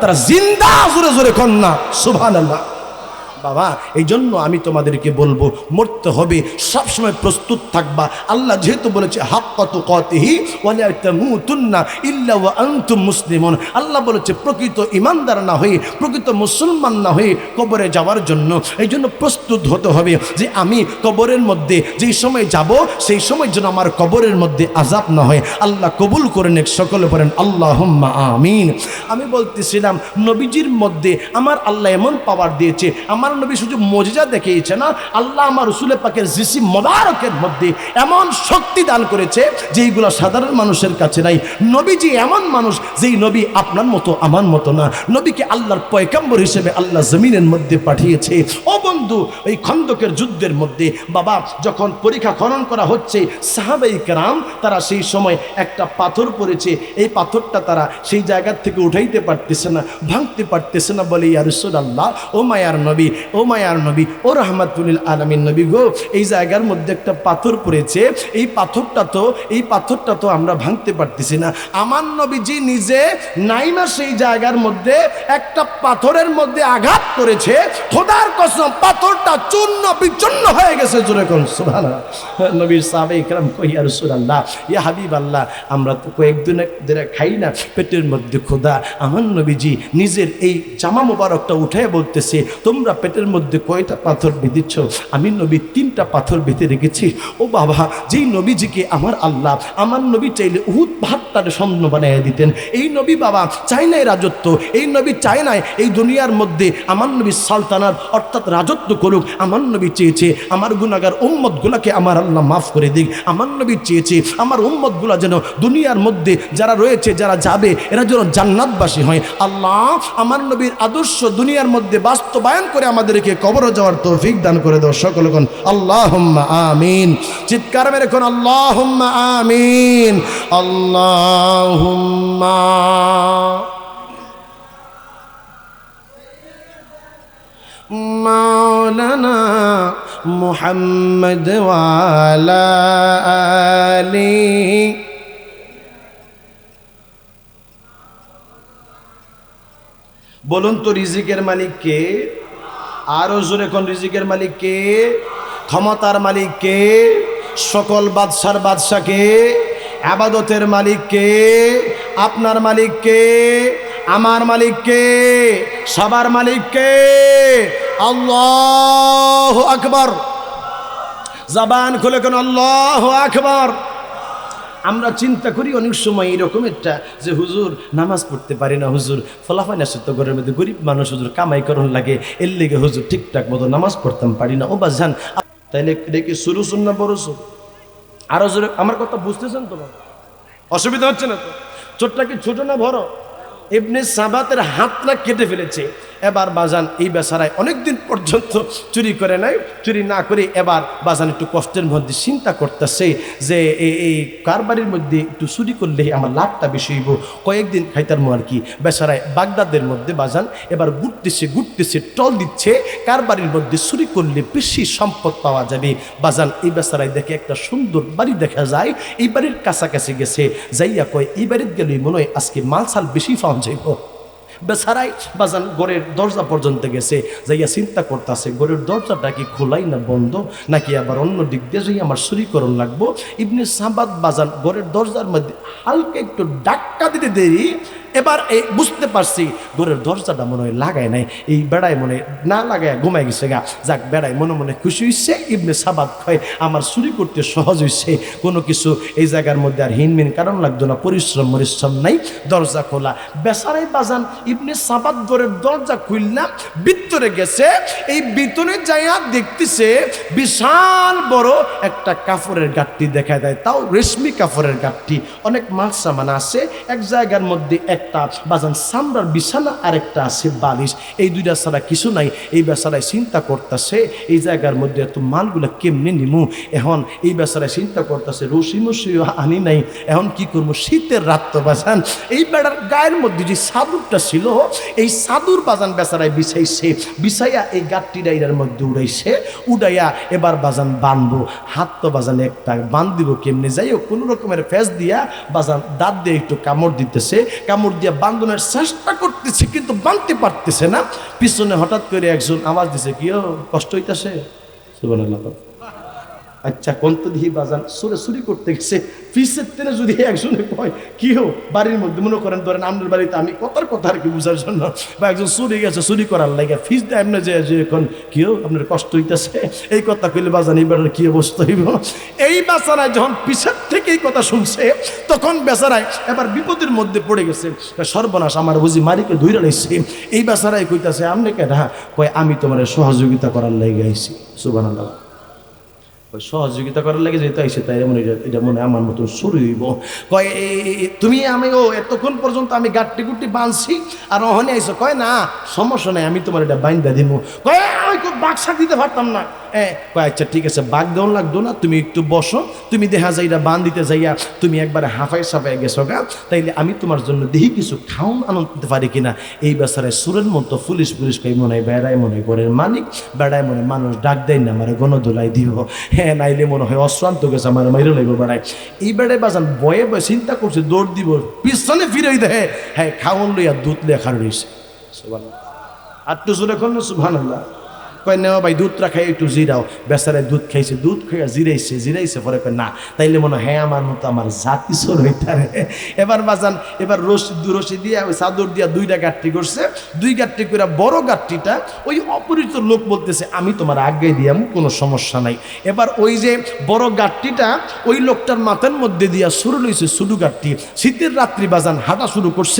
তারা জিন্দা। জোরে জোরে কন্যা সুবহানাল্লাহ। বাবা, এই জন্য আমি তোমাদেরকে বলবো, মরতে হবে, সবসময় প্রস্তুত থাকবা। আল্লাহ যেহেতু বলেছে হাক্কা তুকাতিহি ওয়ালা তামুতুন্না ইল্লা ওয়া আনতুম মুসলিমুন, আল্লাহ বলেছে প্রকৃত ইমানদার না হয়ে, প্রকৃত মুসলমান না হয়ে কবরে যাওয়ার জন্য এই জন্য প্রস্তুত হতে হবে যে আমি কবরের মধ্যে যেই সময় যাব সেই সময় যেন আমার কবরের মধ্যে আযাব না হয়। আল্লাহ কবুল করে নেক, সকলে বলেন আল্লাহুম্মা আমিন। আমি বলতেছিলাম নবীজির মধ্যে আমার আল্লাহ এমন পাওয়ার দিয়েছে, আমার নবী শুধু মুজিজা দেখিয়েছে না, আল্লাহ আমার রাসূল পাকের জিসিম মোবারকের মধ্যে এমন শক্তি দান করেছে যেইগুলো সাধারণ মানুষের কাছে নাই। নবীজি এমন মানুষ যেই নবী আপনার মতো আমার মতো না, নবীকে আল্লাহর পয়গম্বর হিসেবে আল্লাহ জমিনের মধ্যে পাঠিয়েছে। ও বন্ধু, এই খন্দকের যুদ্ধের মধ্যে বাবা যখন পরীক্ষা খনন করা হচ্ছে, সাহাবায়ে কেরাম তারা সেই সময় একটা পাথর পড়েছে, এই পাথরটা তারা সেই জায়গা থেকে উঠাইতে পারতেছে না, ভাঙতে পারতেছে না, বলে ইয়া রাসূলুল্লাহ, ও মায়ার নবী, ও রাহমাতুল আলামিন নবী গো, এই জায়গার মধ্যে একটা পাথর পড়েছে, এই পাথরটা তো আমরা ভাঙতে পারতেছি না। আমার নবীজি নিজে নাইমা সেই জায়গার মধ্যে একটা পাথরের মধ্যে আঘাত করেছে, খোদার কসম পাথরটা চূর্ণ বিচূর্ণ হয়ে গেছে। জোরে কোন সুবহানাল্লাহ। নবীর সাহাবায়ে কেরাম কই, ইয়া রাসূলুল্লাহ, ইয়া হাবিবাল্লাহ, আমরা তো কয়েকদিন ধরে খাই না, পেটের মধ্যে ক্ষুধা। আমার নবীজি নিজের এই জামা মোবারকটা উঠে বলতেছে, তোমরা পেটের মধ্যে কয়টা পাথর বেঁধেছ? আমি নবী 3টা পাথর বেঁধে রেখেছি। ও বাবা, যেই নবীজিকে আমার আল্লাহ, আমার নবী চাইলে উহুদ পাহাড়টার স্বর্ণ বানিয়ে দিতেন। এই নবী বাবা চাই নাই রাজত্ব, এই নবী চায় নাই এই দুনিয়ার মধ্যে আমার নবী সালতানাত অর্থাৎ রাজত্ব করুক। আমার নবী চেয়েছে আমার গুনাহগার উম্মতগুলোকে আমার আল্লাহ মাফ করে দিক। আমার নবী চেয়েছে আমার উম্মতগুলো যেন দুনিয়ার মধ্যে যারা রয়েছে, যারা যাবে, এরা যেন জান্নাতবাসী হয়। আল্লাহ আমার নবীর আদর্শ দুনিয়ার মধ্যে বাস্তবায়ন করে আমাদেরকে কবরে যাওয়ার তৌফিক দান করে দাও। সকলে কোন আল্লাহুম্মা আমিন। চিৎকার মেরে কোন আল্লাহুম্মা আমিন। আল্লাহুম্মা মাওলানা মুহাম্মদ ওয়া আলা আলিহি। বলুন তো রিজিকের মালিক কে? আরো জোরে কোন রিজিকের মালিক কে? ক্ষমতার মালিক কে? সকল বাদশার বাদশা কে? ইবাদতের মালিক কে? আপনার মালিক কে? আমার মালিক কে? সবার মালিক কে? আল্লাহু আকবার। জবান খুলে কোন আল্লাহু আকবার। আমরা চিন্তা করি অনেক সময় এরকম একটা যে হুজুর নামাজ পড়তে পারি না, হুজুর ফলাফল আসে তো ঘরের মধ্যে গরিব মানুষ, হুজুর কামাই করুন লাগে, এর লেগে হুজুর ঠিকঠাক মতো নামাজ পড়তাম পারি না। ও বাজান, তাইলে দেখি শুরু শুন না বড় শুন। আরো জোরে আমার কথা বুঝতেছেন তো? অসুবিধা হচ্ছে না তো? চোটটা কি ছোট না বড়? ইবনে সাবাতের হাতটা কেটে ফেলেছে। এবার বাজান এই বেচারায় অনেকদিন পর্যন্ত চুরি করে নাই, চুরি না করে এবার বাজান একটু কষ্টের মধ্যে চিন্তা করতেছে যে এই কারবারির মধ্যে একটু চুরি করলে আমার লাভটা বেশি হইব, কয়েকদিন খাইতার আর কি। বেচারায় বাগদাদের মধ্যে বাজান এবার ঘুরতেছে টল দিচ্ছে, কারবারির মধ্যে চুরি করলে বেশি সম্পদ পাওয়া যাবে। বাজান এই বেচারায় দেখে একটা সুন্দর বাড়ি দেখা যায়, এই বাড়ির কাছাকাছি গেছে, যাইয়া কয় এই বাড়িতে গেলেই মনে হয় আজকে মালসাল বেশি পাওয়া যাইব। বেচারাই বাজান ঘরের দরজা পর্যন্ত গেছে, যাইয়া চিন্তা করতেছে ঘরের দরজাটা কি খোলাই না বন্ধ, নাকি আবার অন্য দিক দিয়ে যাই আমার চুরিকরণ লাগবো। ইবনে সাবাত বাজান ঘরের দরজার মধ্যে হালকা একটু ডাক্কা দিতে দেরি, এবার এই বুঝতে পারছি ঘরের দরজাটা মনে হয় লাগায় নাই, এই বেড়ায় মনে না লাগায় ঘুমাই গেছে গা। যাক, বেড়ায় মনে মনে খুশি হইছে। ইবনে সাবাত কয় আমার চুরি করতে সহজ হইছে, কোনো কিছু এই জায়গার মধ্যে আর হিনমিন কারণ লাগতো না, পরিশ্রম নাই, দরজা খোলা। বেচারাই বাজান ইবনে সাবাত ঘরের দরজা খুললাম, ভিতরে ভিতরে গেছে, এই ভিতরে যাইয়া দেখতেছে বিশাল বড় একটা কাপড়ের গাঁটটি দেখা দেয়, তাও রেশমি কাপড়ের গাঁটটি, অনেক মাল সামান আছে। এক জায়গার মধ্যে একটা বাজান চামড়ার বিছানা, আর একটা আছে বালিশ, এই দুইটা ছাড়া কিছু নাই। এই বেচারায় চিন্তা করতেছে এই জায়গার মধ্যে এত মালগুলা কেমনে নিমু। এখন এই বেচারায় চিন্তা করতেছে রশি মশিও আনি নাই, এখন কি করবো, শীতের রাত তো বাজান। এই বেড়ার গায়ের মধ্যে যে চাদরটা ছিল, এই চাদর বাজান বেচারায় বিছাইছে, বিছাইয়া এই গাঁটটিটা এর মধ্যে উড়াইছে, উড়াইয়া এবার বাজান বানবো। হাত তো বাজান একটা বান দিব কেমনে, যাই হোক কোনো রকমের ফেস দিয়া বাজান দাঁত দিয়ে একটু কামড় দিতেছে, কামড় দিয়া বান্ধনের চেষ্টা করতেছে কিন্তু বানতে পারতেছে না। পিছনে হঠাৎ করে একজন আওয়াজ দিছে, কি কষ্ট হইতাছে? সুবহানাল্লাহ। আচ্ছা কোন তো দিহি বাজান সুরে চুরি করতে গেছে, ফিসের তেনে যদি একজনে কয় কি হো বাড়ির মধ্যে মনে করেন ধরেন আপনার বাড়িতে আমি কথার কথা আর কি বুঝার জন্য, বা একজন চুরি গেছে চুরি করার লাগে ফিস দেয় এমনি যে এখন কি হো আপনার কষ্ট হইতেছে, এই কথা কইলে বাজান এইবার কি অবস্থা হইব। এই বেচারায় যখন পিছের থেকে এই কথা শুনছে, তখন বেচারায় এবার বিপদের মধ্যে পড়ে গেছে। সর্বনাশ, আমার বুঝি মারিকে ধইরা লাইছে। এই বেচারায় কইতাছে আপনি কেডা? কয় আমি তোমার সহযোগিতা করার লাগে আইছি। সুবহানাল্লাহ। সহযোগিতা করার লাগে যেহেতু আইসে তাই মনে এটা মনে আমার মতন শুরু হইব। কয় তুমি আমি এতক্ষণ পর্যন্ত আমি গাঁটটি গুটি বাঁধছি আর ওখানে আইসো? কয় না সমস্যা নাই, আমি তোমার এটা বাইন্দা দিব। কয় আমি খুব বাক্সা দিতে পারতাম না। কয় আচ্ছা ঠিক আছে, বাঘ দেওয়ান লাগতো না, তুমি একটু বসো, তুমি দেখা যায় এটা বান দিতে যাইয়া তুমি একবারে হাফাই সাফাই গেছো গা, তাইলে আমি তোমার জন্য দেখি কিছু খাওন আনন্দ দিতে পারি কিনা। এই বেচারায় সুরের মতো পুলিশ কই মনে হয় বেড়ায় মনে করে মালিক, বেড়ায় মনে মানুষ ডাক দেয় না আমার গণদোলাই দিব, হ্যাঁ নাইলে মনে হয় অশ্রান্ত গেছে আমার মাইরে লাগবে বেড়ায়। এই বেড়ায় বাজান বয়ে বয়ে চিন্তা করছে দৌড় দিব, পিছনে ফিরে দেয় হ্যাঁ খাওয়ান লইয়া দুধ লেখা রয়েছে। আর তো জোরে কোন সুবহানাল্লাহ। কয় নেওয়া ভাই দুধটা খাই একটু জিরাও। বেচারায় দুধ খাইছে, দুধ খাইয়া জিরাইছে পরে কয় না, তাইলে মনে হয় হ্যাঁ আমার মতো আমার জাতি সর হইতারে। এবার বাজান এবার রশি দিয়া ওই চাদর দিয়া দুইটা গাঁটটি করছে, দুই গাঁটটি করে বড় গাঁটটিটা ওই অপরিচিত লোক বলতেছে আমি তোমার আগে দিয়াম কোনো সমস্যা নাই। এবার ওই যে বড় গাঁটটিটা ওই লোকটার মাথার মধ্যে দিয়া শুরু লইছে ছোটো গাঁটটি। শীতের রাত্রি বাজান হাঁটা শুরু করছে,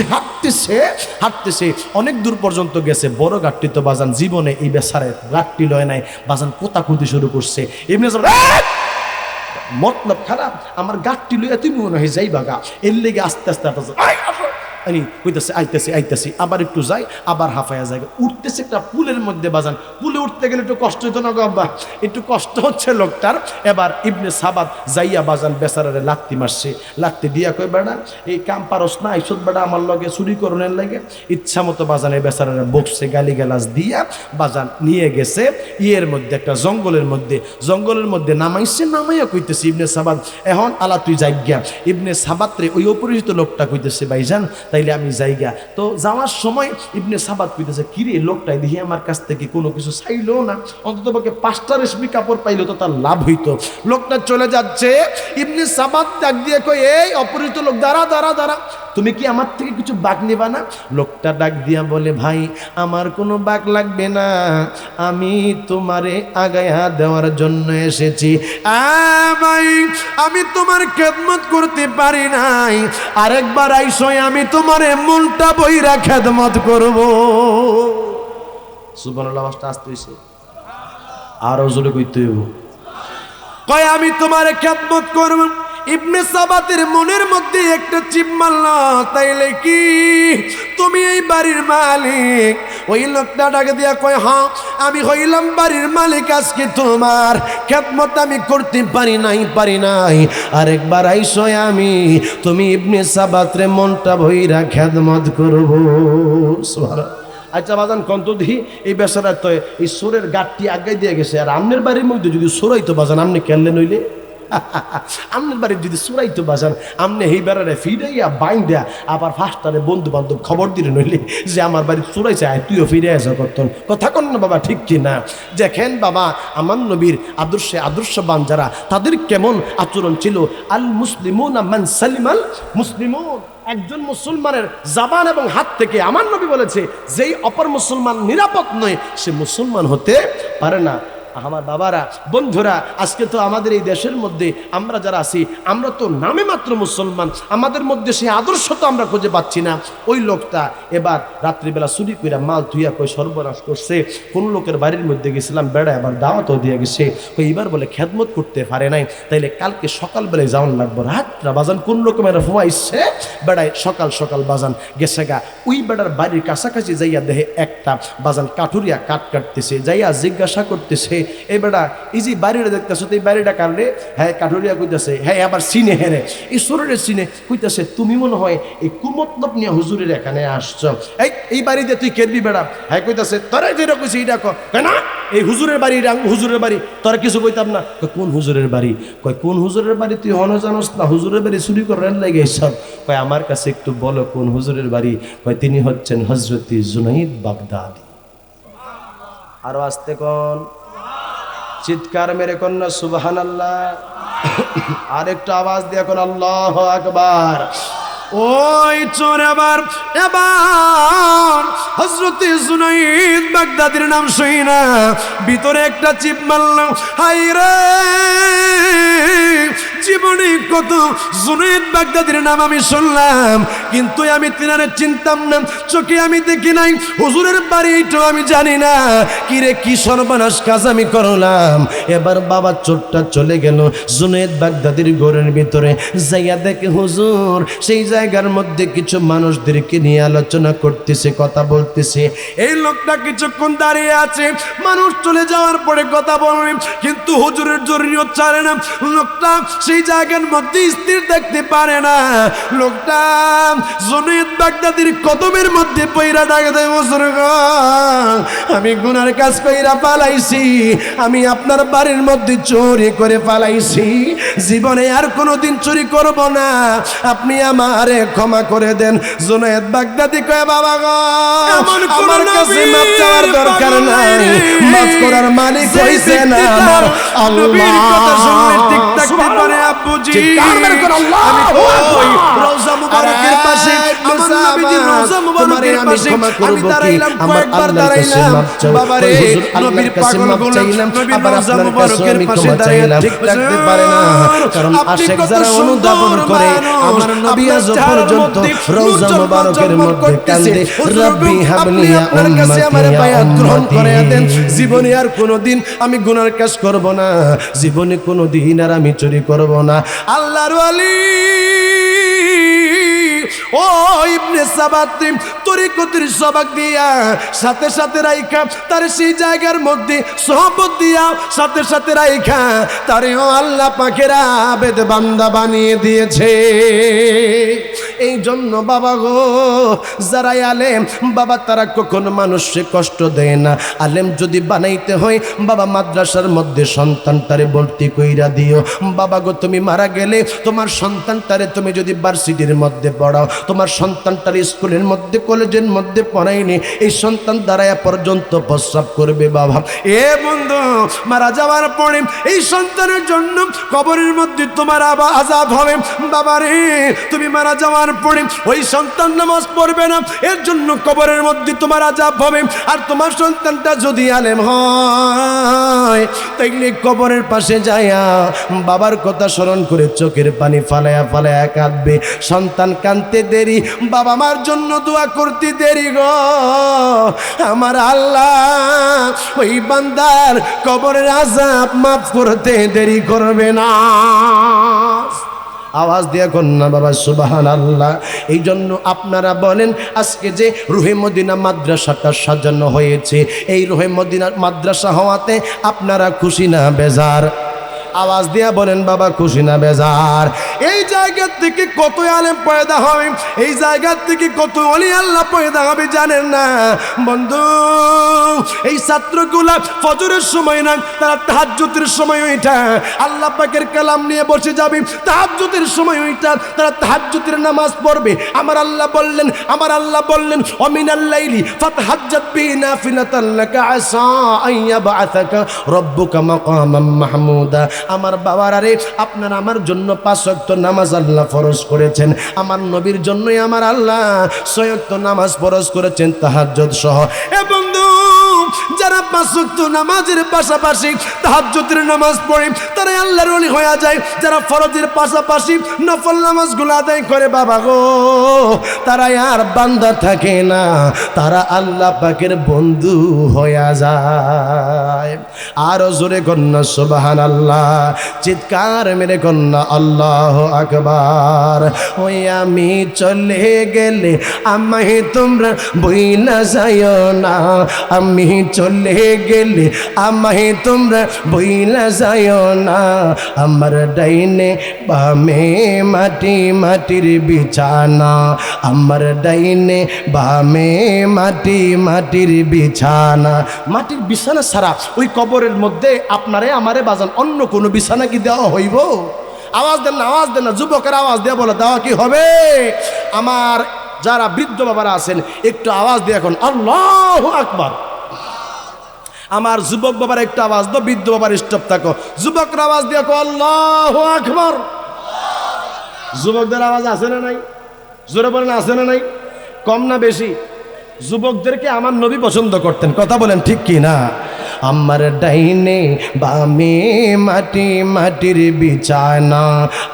হাঁটতেছে অনেক দূর পর্যন্ত গেছে। বড় গাঁটটি তো বাজান জীবনে এই বেচারায় গাঁটটি লয় নাই, বাজান কোতাকুতি শুরু করছে। এমনি মতলব খারাপ, আমার গাঁটটি লইয়া তুমি মনে হয় যাইবা গা, এর লেগে আস্তে আস্তে আইতেছি আবার একটু যাই, আবার হাফায়া যায়, উঠতেছে একটা পুলের মধ্যে। বাজান পুলে উঠতে গেলে একটু কষ্ট হইতো না গো আব্বা, একটু কষ্ট হচ্ছে লোকটার। এবার ইবনে সাবাত যাইয়া বাজান বেচারারে লাত্তি মারছে, লাত্তি দিয়া কই বেড়া এই কাম পারস না, আইসত বেড়া আমার লগে চুরি করণের লাগে। ইচ্ছা মতো বাজান এই বেচারারে বকছে, গালি গালাজ দিয়া বাজান নিয়ে গেছে ইয়ের মধ্যে, একটা জঙ্গলের মধ্যে নামাইয়া কইতেছে ইবনে সাবাত এখন আলা তুই যাইগা। ইবনে সাবাত রে ওই অপরিচিত লোকটা কইতেছে ভাইজান তাইলে আমি যাইগা। তো যাওয়ার সময় ইবনে সাবাত কইতেছে কিরে লোকটাই দেখি আমার কাছ থেকে কোনো কিছু চাইলো না, অন্তত পক্ষে 5টা রেশমি কাপড় পাইলো তো তার লাভ হইতো। লোকটা চলে যাচ্ছে, ইবনে সাবাত ডাক দিয়ে কই এই অপরিচিত লোক দাঁড়া, তুমি কি আমার থেকে কিছু বাঘ নেবা না? লোকটা ডাক দিয়া বলে ভাই আমার কোনো বাঘ লাগবে না, আমি তোমারে আগায়া দেওয়ার জন্য এসেছি। ভাই আমি তোমার খেদমত করতে পারি নাই, আরেকবার আইসো আমি তোমার মনটা বইরা খেদমত করব। সুবহানাল্লাহ। আসতে হইছে আরো জোরে কইতে হইব। কয় আমি তোমার খেদমত করব। ইবনে সাবাতের মনের মধ্যে একটা চিপ মারল, তাইলে কি তুমি এই বাড়ির মালিক? ওই লোকটা ডাকে দিয়া কয় হ্যাঁ আমি হইলাম বাড়ির মালিক, আজকে তোমার খেদমত আমি করতে পারি নাই, আরেকবার আইসো আমি তুমি ইবনে সাবাতরে মনটা ভইরা খেদমত করব। আচ্ছা বাজান কন্ত দিহি এই বেচারা তো এই সোরের গাঁটটি আগাই দিয়ে গেছে, আর আমনের বাড়ির মধ্যে যদি সোরাইতো বাজান আমনে কেনলে নইলে আমনের বাড়ির যদি চুরাইতো বাজান আমনে এই বেড়ারে ফিরাইয়া বাইন্দা আবার ফার্স্টারে বন্ধু বান্ধব খবর দিলে নইলে যে আমার বাড়ি চুরাইছে আয় তুইও ফিরে আসা করতেন। কথা কন না বাবা, ঠিক কিনা? দেখেন বাবা আমার নবীর আদর্শবান যারা তাদের কেমন আচরণ ছিল। আল মুসলিমুন মান সালিমাল মুসলিমুন, একজন মুসলমানের জাবান এবং হাত থেকে আমার নবী বলেছে যেই অপর মুসলমান নিরাপদ নয় সে মুসলমান হতে পারে না। আমার বাবারা, বন্ধুরা, আজকে তো আমাদের এই দেশের মধ্যে আমরা যারা আছি, আমরা তো নামে মাত্র মুসলমান, আমাদের মধ্যে সেই আদর্শ তো আমরা খুঁজে পাচ্ছি না। ওই লোকটা এবার রাত্রিবেলা চুরি করে মাল ধুইয়া কই সর্বনাশ করছে। কোন লোকের বাড়ির মধ্যে গেছিলাম, বেড়া এবার দাওয়াতও দিয়ে গেছে, কই এবার বলে খেদমত করতে পারে নাই, তাইলে কালকে সকালবেলায় যাওয়ান লাগবো। রাতরা বাজান কোন রকমের ফুয়াইছে, বেড়ায় সকাল সকাল বাজান গেছে গা। ওই বেড়ার বাড়ির কাছাকাছি যাইয়া দেহে একটা বাজান কাঠুরিয়া কাঠ কাটতেছে, যাইয়া জিজ্ঞাসা করতেছে, এই বেড়া এই যে বাড়িটা দেখতেছো, এই বাড়িটা কাটলে? হ্যাঁ কাঠুরিয়া কইতেছে, হ্যাঁ আবার সিনে হেরে এই শরীরের সিনে কইতেছে, তুমি মনে হয় এই কুমতলব নিয়ে হুজুরের এখানে আসছো, এই বাড়িতে তুই কেটবি বেড়া? হ্যাঁ কইতেছে, তোরা যেটা কইছি এইটা কয় না, এই হুজুরের বাড়ি, হুজুরের বাড়ি, তোরা কিছু কইতাম না। কোন হুজুরের বাড়ি? কয় কোন হুজুরের বাড়ি তুই হন জানোস না? হুজুরের বাড়ি চুরি করেন লাগে সব। কয় আমার কাছে একটু বলো কোন হুজুরের বাড়ি? কয় তিনি হচ্ছেন হজরতি জুনাইদ বাগদাদি। আরো আসতে কোন, চিৎকার মেরে কন্যা সুবহানাল্লাহ। আর একটু আওয়াজ দিয়ে কোন আল্লাহু আকবার। ওই চোর এবার হযরত জুনাইদ বাগদাদির নাম শুই না ভিতরে একটা চিপ মারল। হাই রে, জীবনে কত জুনাইদ বাগদাদির নাম আমি শুনলাম, কিন্তু আমি তিনারে চিনতাম না, চোখে আমি দেখি নাই, হুজুরের বাড়ি এইটাও আমি জানি না। কিরে কি সর্বনাশ কাজ আমি করলাম। এবার বাবা চোরটা চলে গেল জুনাইদ বাগদাদির ঘরের ভিতরে, যাইয়া দেখে হুজুর সেই জায়গার মধ্যে কিছু মানুষদেরকে নিয়ে আলোচনা করতেছে, কথা বলতেছে। এই লোকটা কিছুক্ষণ দাঁড়িয়ে আছে, মানুষ চলে যাওয়ার পরে কথা বলবে, কিন্তু হুজুরের জরুরিও ছাড়ে না। লোকটা সেই জায়গার মধ্যে স্থির দেখতে পারে না। লোকটা জুনাইদ বাগদাদির কদমের মধ্যে পইরা ডাকে দেয়, হুজুর গো, আমি গুনার কাজ কইরা পালাইছি, আমি আপনার বাড়ির মধ্যে চুরি করে পালাইছি, জীবনে আর কোনোদিন চুরি করব না, আপনি আমারে ক্ষমা করে দেন। জুনাইদ বাগদাদি কয়, বাবা গো, আমার কাছে মাফ চাওয়ার দরকার নাই, মাফ করার মালিক হইছেন আমার আল্লাহ। কথা শুনলে ঠিক থাকতে পারে আব্বুজি। আমি ওই রওজা মুবারকের পাশে, আমার নবীজির রওজা মুবারকের পাশে আমি দাঁড়াইলাম, কয়েকবার দাঁড়াইলাম, বাবা রে, নবীর পাগলগুলো নবীর রওজা মুবারকের পাশে দাঁড়াইলাম, ঠিক থাকতে পারে না, কারণ আশিক যারা অনুধাবন করে আমার নবী আজ পর্যন্ত রওজা মুবারকের মধ্যে কান্দে, রব্বি হাবলি আপনার কাছে আমার বায়াত গ্রহণ করে দেন, জীবনে আর কোনোদিন আমি গুনার কাজ করব না, জীবনে কোনোদিন আর আমি চুরি করব না। আল্লাহর ওয়ালি ও ইবনে সাবাত তরিকতের সবাক দিয়া সাথে সাথে রাইখা তার সেই জায়গার মধ্যে সহবত দিয়া সাথে সাথে রাইখা তারেও আল্লাহ পাকের আবেদ বান্দা বানিয়ে দিয়েছে। এই জন্য বাবা গো, যারা আলেম বাবা তারা কখনো মানুষকে কষ্ট দেয় না। আলেম যদি বানাইতে হয় বাবা মাদ্রাসার মধ্যে সন্তানটারে ভর্তি কইরা দিও। বাবা গো, তুমি মারা গেলে তোমার সন্তানটারে তুমি যদি ভার্সিটির মধ্যে পড়াও, তোমার সন্তানটার স্কুলের মধ্যে কলেজের মধ্যে পড়াইনি, এই সন্তান দাঁড়ায়া পর্যন্ত প্রস্রাব করবে বাবা। এ বন্ধু, মারা যাওয়ার পরে এই সন্তানের জন্য কবরের মধ্যে তোমার আযাব হবে। বাবা রে, তুমি মারা যাওয়ার পরে ওই সন্তান নামাজ পড়বে না, এর জন্য কবরের মধ্যে তোমার আযাব হবে। আর তোমার সন্তানটা যদি আলেম হয়, তাইলে কবরের পাশে যাইয়া বাবার কথা স্মরণ করে চোখের পানি ফালায়া ফালায়া কাঁদবে। সন্তান কাঁদতে দেরি, বাবা মার জন্য দোয়া করতে দেরি গো, আমার আল্লাহ ওই বান্দার কবরের আযাব মাফ করতে দেরি করবে না। আওয়াজ দিয়ে কন্যা বাবা সুবহানাল্লাহ। এই জন্য আপনারা বলেন, আজকে যে রুহে মদিনা মাদ্রাসাটা সাজানো হয়েছে, এই রুহে মদিনা মাদ্রাসা হওয়াতে আপনারা খুশি না বেজার? আওয়াজ দিয়া বলেন বাবা, খুশি না বেজার? এই জায়গা থেকে কত আলেম পয়দা হবে, এই জায়গা থেকে কত ওলি আল্লাহ পয়দা হবে জানেন না বন্ধু? এই ছাত্রগুলা ফজরের সময় না, তারা তাহাজ্জুদের সময় ওইটা আল্লাহ পাকের কালাম নিয়ে বসে যাবে, তাহাজ্জুদের সময় ওইটা তারা তাহাজ্জুদের নামাজ পড়বে। আমার আল্লাহ বললেন ওমিনাল লাইলি ফাতাহাজ্জাত বিহি নাফিলাতান লাকা আসা আইয়াবআসাকা রাব্বুকা মাকামান মাহমুদা। আমার বাবারা রে, আপনারা আমার জন্য 5 ওয়াক্ত নামাজ আল্লাহ ফরজ করেছেন, আমার নবীর জন্যই আমার আল্লাহ 6 ওয়াক্ত নামাজ ফরজ করেছেন তাহাজ্জুদ সহ। এ বন্ধু, যারা পাঁচ ওয়াক্ত নামাজের পাশাপাশি তাহাজ্জুদের নামাজ পড়ে তারা আল্লাহর ওলি হয়ে যায়। যারা ফরজের পাশাপাশি নফল নামাজগুলো আদায় করে বাবা গো, তারা আর বান্দা থাকে না, তারা আল্লাহ পাকের বন্ধু হয়ে যায়। আরো জোরে কন্যা সুবহানাল্লাহ, চিৎকার মেরে কন্যা আল্লাহু আকবার। ওই আমি চলে গেলে আমায় তোমরা বইলা যাইও না, আমি চলে গেলে আমায় তোমরা বইলা যাইও না। আমার ডাইনে বামে মাটি মাটির বিছানা, আমার ডাইনে বামে মাটি মাটির বিছানা। মাটির বিছানা ছাড়া ওই কবরের মধ্যে আপনারে আমারে বাজান অন্য কোনো বিছানা কি দেওয়া হইব? আওয়াজ দেন না, আওয়াজ দেন না, যুবকের আওয়াজ দিয়ে বলে দেওয়া কি হবে? আমার যারা বৃদ্ধ বাবারা আছেন একটু আওয়াজ দিয়ে এখন আল্লাহু আকবার। আমার যুবক বাবার একটু আওয়াজ দাও, বৃদ্ধ বাবার স্টপ থাকো। যুবকরা আওয়াজ দিয়ে আল্লাহু আকবার। যুবকদের আওয়াজ আছে না নাই? জোরে বলেন আছে না নাই? কম না বেশি? যুবকদেরকে আমার নবী পছন্দ করতেন, কথা বলেন ঠিক কি না? আমার ডাইনে বামে মাটি মাটির বিছানা,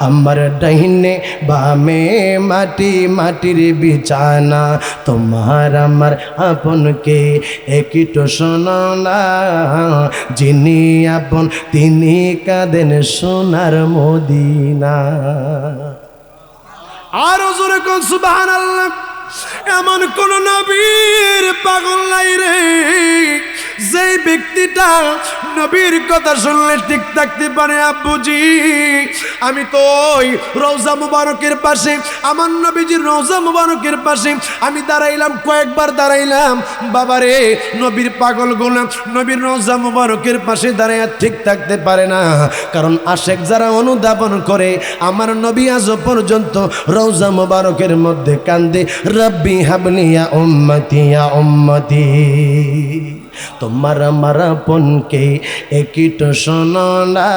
আমার ডাইনে বামে মাটি মাটির বিছানা। তোমার আমার আপনকে একটু শোনো না, যিনি আপন তিনি কাঁদেন সোনার মদিনা। আরো জোরে কোন সুবহানাল্লাহ। এমন কোন নবীর পাগল নাই রে যেই ব্যক্তিটা নবীর কথা শুনলে ঠিক থাকতে পারে। আব্বুজি আমি তো ওই রওজা মুবারকের পাশে, আমার নবীজির রওজা মুবারকের পাশে আমি দাঁড়াইলাম, কয়েকবার দাঁড়াইলাম। বাবারে নবীর পাগল গোলাম নবীর রওজা মুবারকের পাশে দাঁড়ায় ঠিক থাকতে পারে না, কারণ আশেক যারা অনুধাবন করে আমার নবী আজ পর্যন্ত রওজা মুবারকের মধ্যে কান্দে, রব্বি হাবলি ইয়া উম্মতি ইয়া উম্মতি। তোমার আমার আপনকে একটু শোনো না,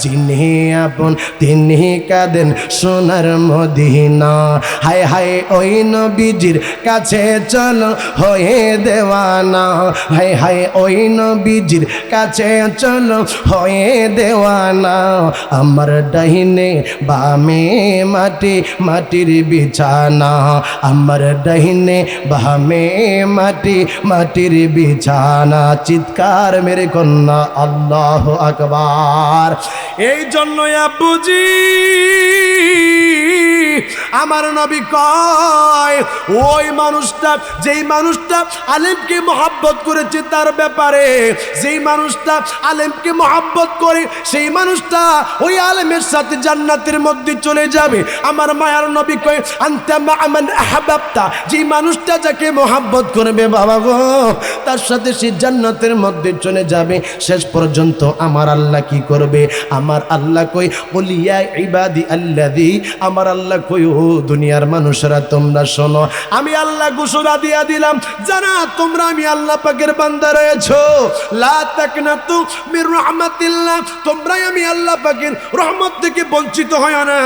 যিনি আপন তিনি কাঁদেন সোনার মদিনা। হায় হায় ওই নবীজির কাছে চলো হয়ে দেওয়ানা, হায় হায় ওই নবীজির কাছে চলো হয়ে দেওয়ানা। আমার ডাইনে বামে মাটি মাটির বিছানা, আমার ডাইনে বামে মাটি মাটির বিছানা। চিৎকার মেরে কন্যা আল্লাহু আকবার। এই জন্য আব্বুজি আমার নবী কয় ওই মানুষটা, যেই মানুষটা আলেমকে মহব্বত করেছে তার ব্যাপারে, যেই মানুষটা আলেমকে মহব্বত করে সেই মানুষটা ওই আলেমের সাথে জান্নাতের মধ্যে চলে যাবে। আমার মায়ার নবী কয় আনতা মা মান আহবাবতা, যেই মানুষটা যাকে মহব্বত করবে বাবা গো তার সাথে সে জান্নাতের মধ্যে চলে যাবে। শেষ পর্যন্ত আমার আল্লাহ কি করবে? আমার আল্লাহ কই বলিয়া ইবাদি আল্লাযী, আমার আল্লাহ কই ও দুনিয়ার মানুষেরা তোমরা শোনো, আমি আল্লাহ ঘোষণা দিয়া দিলাম জানা তোমরা আমি আল্লাহ পাকের বান্দা রয়েছো, লা তাকনাতু মির রাহমাতিল্লাহ, তোমরাই আমি আল্লাহ পাকের রহমত থেকে বঞ্চিত হয়ো না,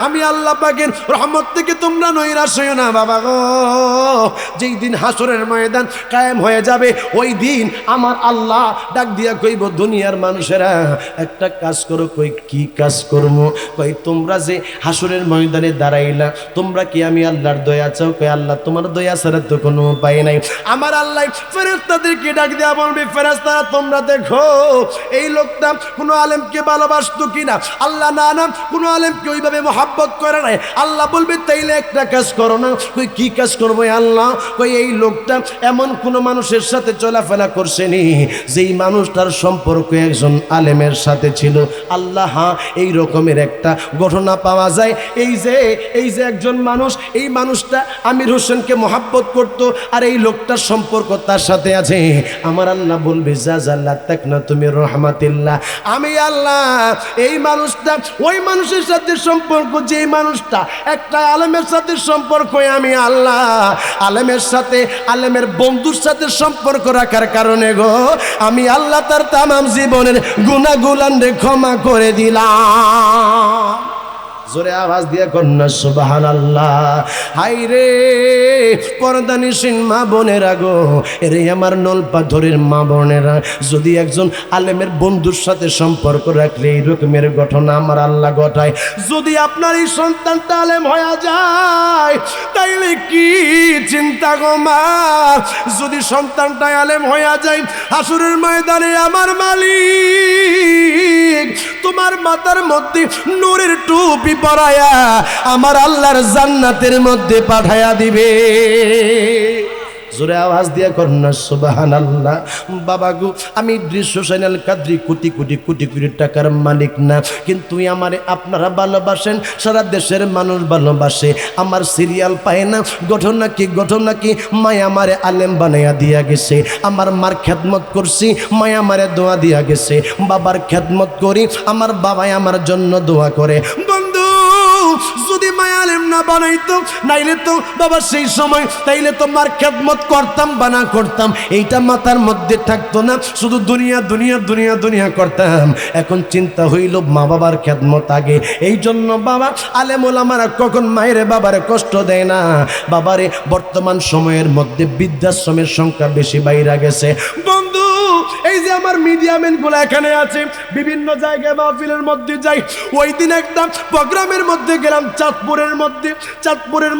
আমি আল্লাহ পাকের রহমত থেকে তোমরা নৈরাশ হইও না বাবা গো। যেই দিন হাসরের ময়দান কায়েম হয়ে যাবে ওই দিন আমার আল্লাহ ডাক দিয়া কইব দুনিয়ার মানুষেরা একটা কাজ করো। কই কি কাজ করবো? কই তোমরা যে হাসরের ময়দানে দাঁড়াইলা তোমরা কি আমি আল্লাহর দয়া চাও? কই আল্লাহ তোমার দয়া ছাড়া তো কোনো উপায় নাই। আমার আল্লাহ ফেরেশতাদেরকে ডাক দিয়া বলবে ফেরেশতারা তোমরা দেখো এই লোকটা কোনো আলেমকে ভালোবাসতো কিনা। আল্লাহ না না কোনো আলেমকে ওইভাবে মহব্বত করে নাই। আল্লাহ বলবে তাইলে একটা কাজ করো না। কই কি কাজ করবো আল্লাহ? কই এই লোকটা এমন কোনো মানুষের সাথে চলাফেরা করছেনি যেই মানুষটার সম্পর্ক একজন আলেমের সাথে ছিল। আল্লাহ হ্যাঁ এই রকমের একটা ঘটনা পাওয়া যায়। এই যে একজন মানুষ, এই মানুষটা আমির হোসেনকে মহাব্বত করত আর এই লোকটার সম্পর্ক তার সাথে আছে। আমার আল্লাহ বলবে যা জাল্লা তাক না তুমি রহমাতিল্লাহ, আমি আল্লাহ এই মানুষটা ওই মানুষের সাথে সম্পর্ক, যে মানুষটা একটা আলেমের সাথে সম্পর্ক, আমি আল্লাহ আলেমের সাথে আলেমের বন্ধুর সাথে সম্পর্ক রাখার কারণে গো আমি আল্লাহ তার তামাম জীবনের গুনাহগুলো ক্ষমা করে দিলাম। জোরে আওয়াজ দিয়ে কন্যা সুবহানাল্লাহ। হাই রে পর্দানিসীন মা বোনেরা গো, এরে আমার নল পাথরের মা বোনেরা, যদি একজন আলেমের বন্ধুর সাথে সম্পর্ক রাখলে এই রকমের ঘটনা আমার আল্লাহ ঘটায়। যদি আপনার এই সন্তানটা আলেম হয়ে যায় তাইলে কি চিন্তা গো মা, যদি সন্তানটা আলেম হয়ে যায় হাসরের ময়দানে আমার মালিক তোমার মাথার মধ্যে নূরের টুপি পরায়া আমার আল্লাহর জান্নাতের মধ্যে পাঠায়া দিবে। জোরে আওয়াজ দিয়া কন্যা সুবহানাল্লাহ। বাবা গো, আমি দৃশ্য চ্যানেল কাদ্রি কোটি কোটি কোটি কোটি টাকার মালিক না, কিন্তু আমারে আপনারা ভালোবাসেন, সারা দেশের মানুষ ভালোবাসে, আমার সিরিয়াল পায় না। ঘটনা কি মায়া আমারে আলেম বানাইয়া দিয়া গেছে, আমার মার খেদমত করছি, মায়া আমারে দোয়া দিয়া গেছে, বাবার খেদমত করি, আমার বাবাই আমার জন্য দোয়া করে। বন্ধু যদি মায়া আলেম না বানাইতো, নাইলে তো বাবা সেই সময় তাইলে তো মার খেদমত করতাম বা না করতাম এইটা মাথার মধ্যে থাকতো না, শুধু দুনিয়া দুনিয়া দুনিয়া দুনিয়া করতাম। এখন চিন্তা হইল মা বাবার খেদমত আগে, এই জন্য বাবা আলেম ওলামারা কখন মায়ের বাবারে কষ্ট দেয় না। বাবারে বর্তমান সময়ের মধ্যে বৃদ্ধাশ্রমের সংখ্যা বেশি বাইরে গেছে। বন্ধু এই যে আমার মিডিয়া ম্যানগুলো এখানে আছে, বিভিন্ন জায়গায় মাহফিলের মধ্যে যাই, ওই দিন একটা প্রোগ্রামের মধ্যে গেলাম চাঁদপুরের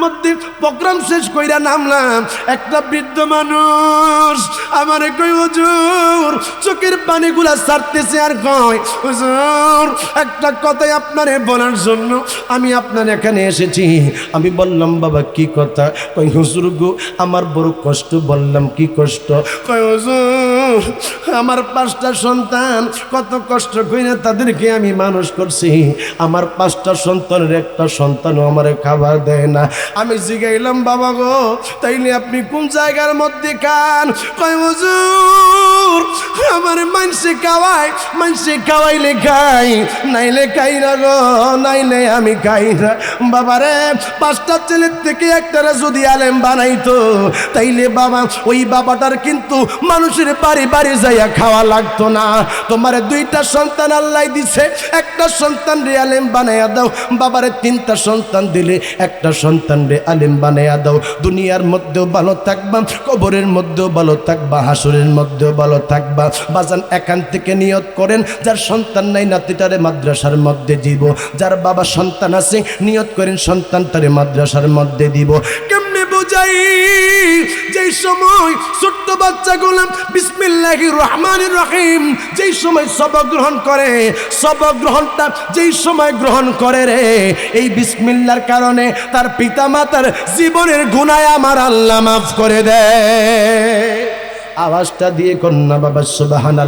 মধ্যে প্রোগ্রাম শেষ কইরা নামলাম, একটা বৃদ্ধ মানুষ আমার কই হুজুর, চোখের পানিগুলা ছাড়তেছে আর কয় হুজুর একটা কথাই আপনারে বলার জন্য আমি আপনার এখানে এসেছি। আমি বললাম বাবা কি কথা? কই হুজুর গো আমার বড় কষ্ট। বললাম কি কষ্ট? কই হুজুর আমার 5টা সন্তান, কত কষ্ট কইরা তাদেরকে আমি মানুষ করছি, আমার 5টা সন্তানের একটা সন্তানও আমারে খাবার দেয় না। আমি জিগাইলাম বাবা গো তাইলে আপনি কোন জায়গার মধ্যে খান? কয় হুজুর আমার মানুষে খাওয়াইলে খাই, নাইলে খাই না গো, নাইলে আমি খাই না। বাবারে 5টা ছেলের থেকে একটারা যদি আলেম বানাইতো তাইলে বাবা ওই বাবাটার কিন্তু মানুষের বাড়ি বাড়ি যাইয়া খাওয়া লাগতো না। তোমার 2টা সন্তান আল্লাহ দিছে, একটা সন্তান রে আলেম বানাইয়া দাও। বাবারে 3টা সন্তান দিলে একটা সন্তান রে আলেম বানাইয়া দাও। দুনিয়ার মধ্যেও ভালো থাকবা, কবরের মধ্যেও ভালো থাকবা, হাসরের মধ্যেও ভালো থাকবা। বাজান এখান থেকে নিয়ত করেন, যার সন্তান নাই নাতিটারে মাদ্রাসার মধ্যে দিব, যার বাবা সন্তান আছে নিয়ত করেন সন্তানটারে মাদ্রাসার মধ্যে দিব। কেমনে বোঝাই? যেই সময় ছোট্ট বাচ্চাগুলো বিসমিল্লাহির রহমানির রহিম যেই সময় সবক গ্রহণ করে, সবক গ্রহণটা যেই সময় গ্রহণ করে রে, এই বিসমিল্লাহর কারণে তার পিতা মাতার জীবনের গুনাহ আমার আল্লাহ মাফ করে দেয়। আওয়াজটা দিয়ে কন্যা বাবা সুবহানাল্লাহ।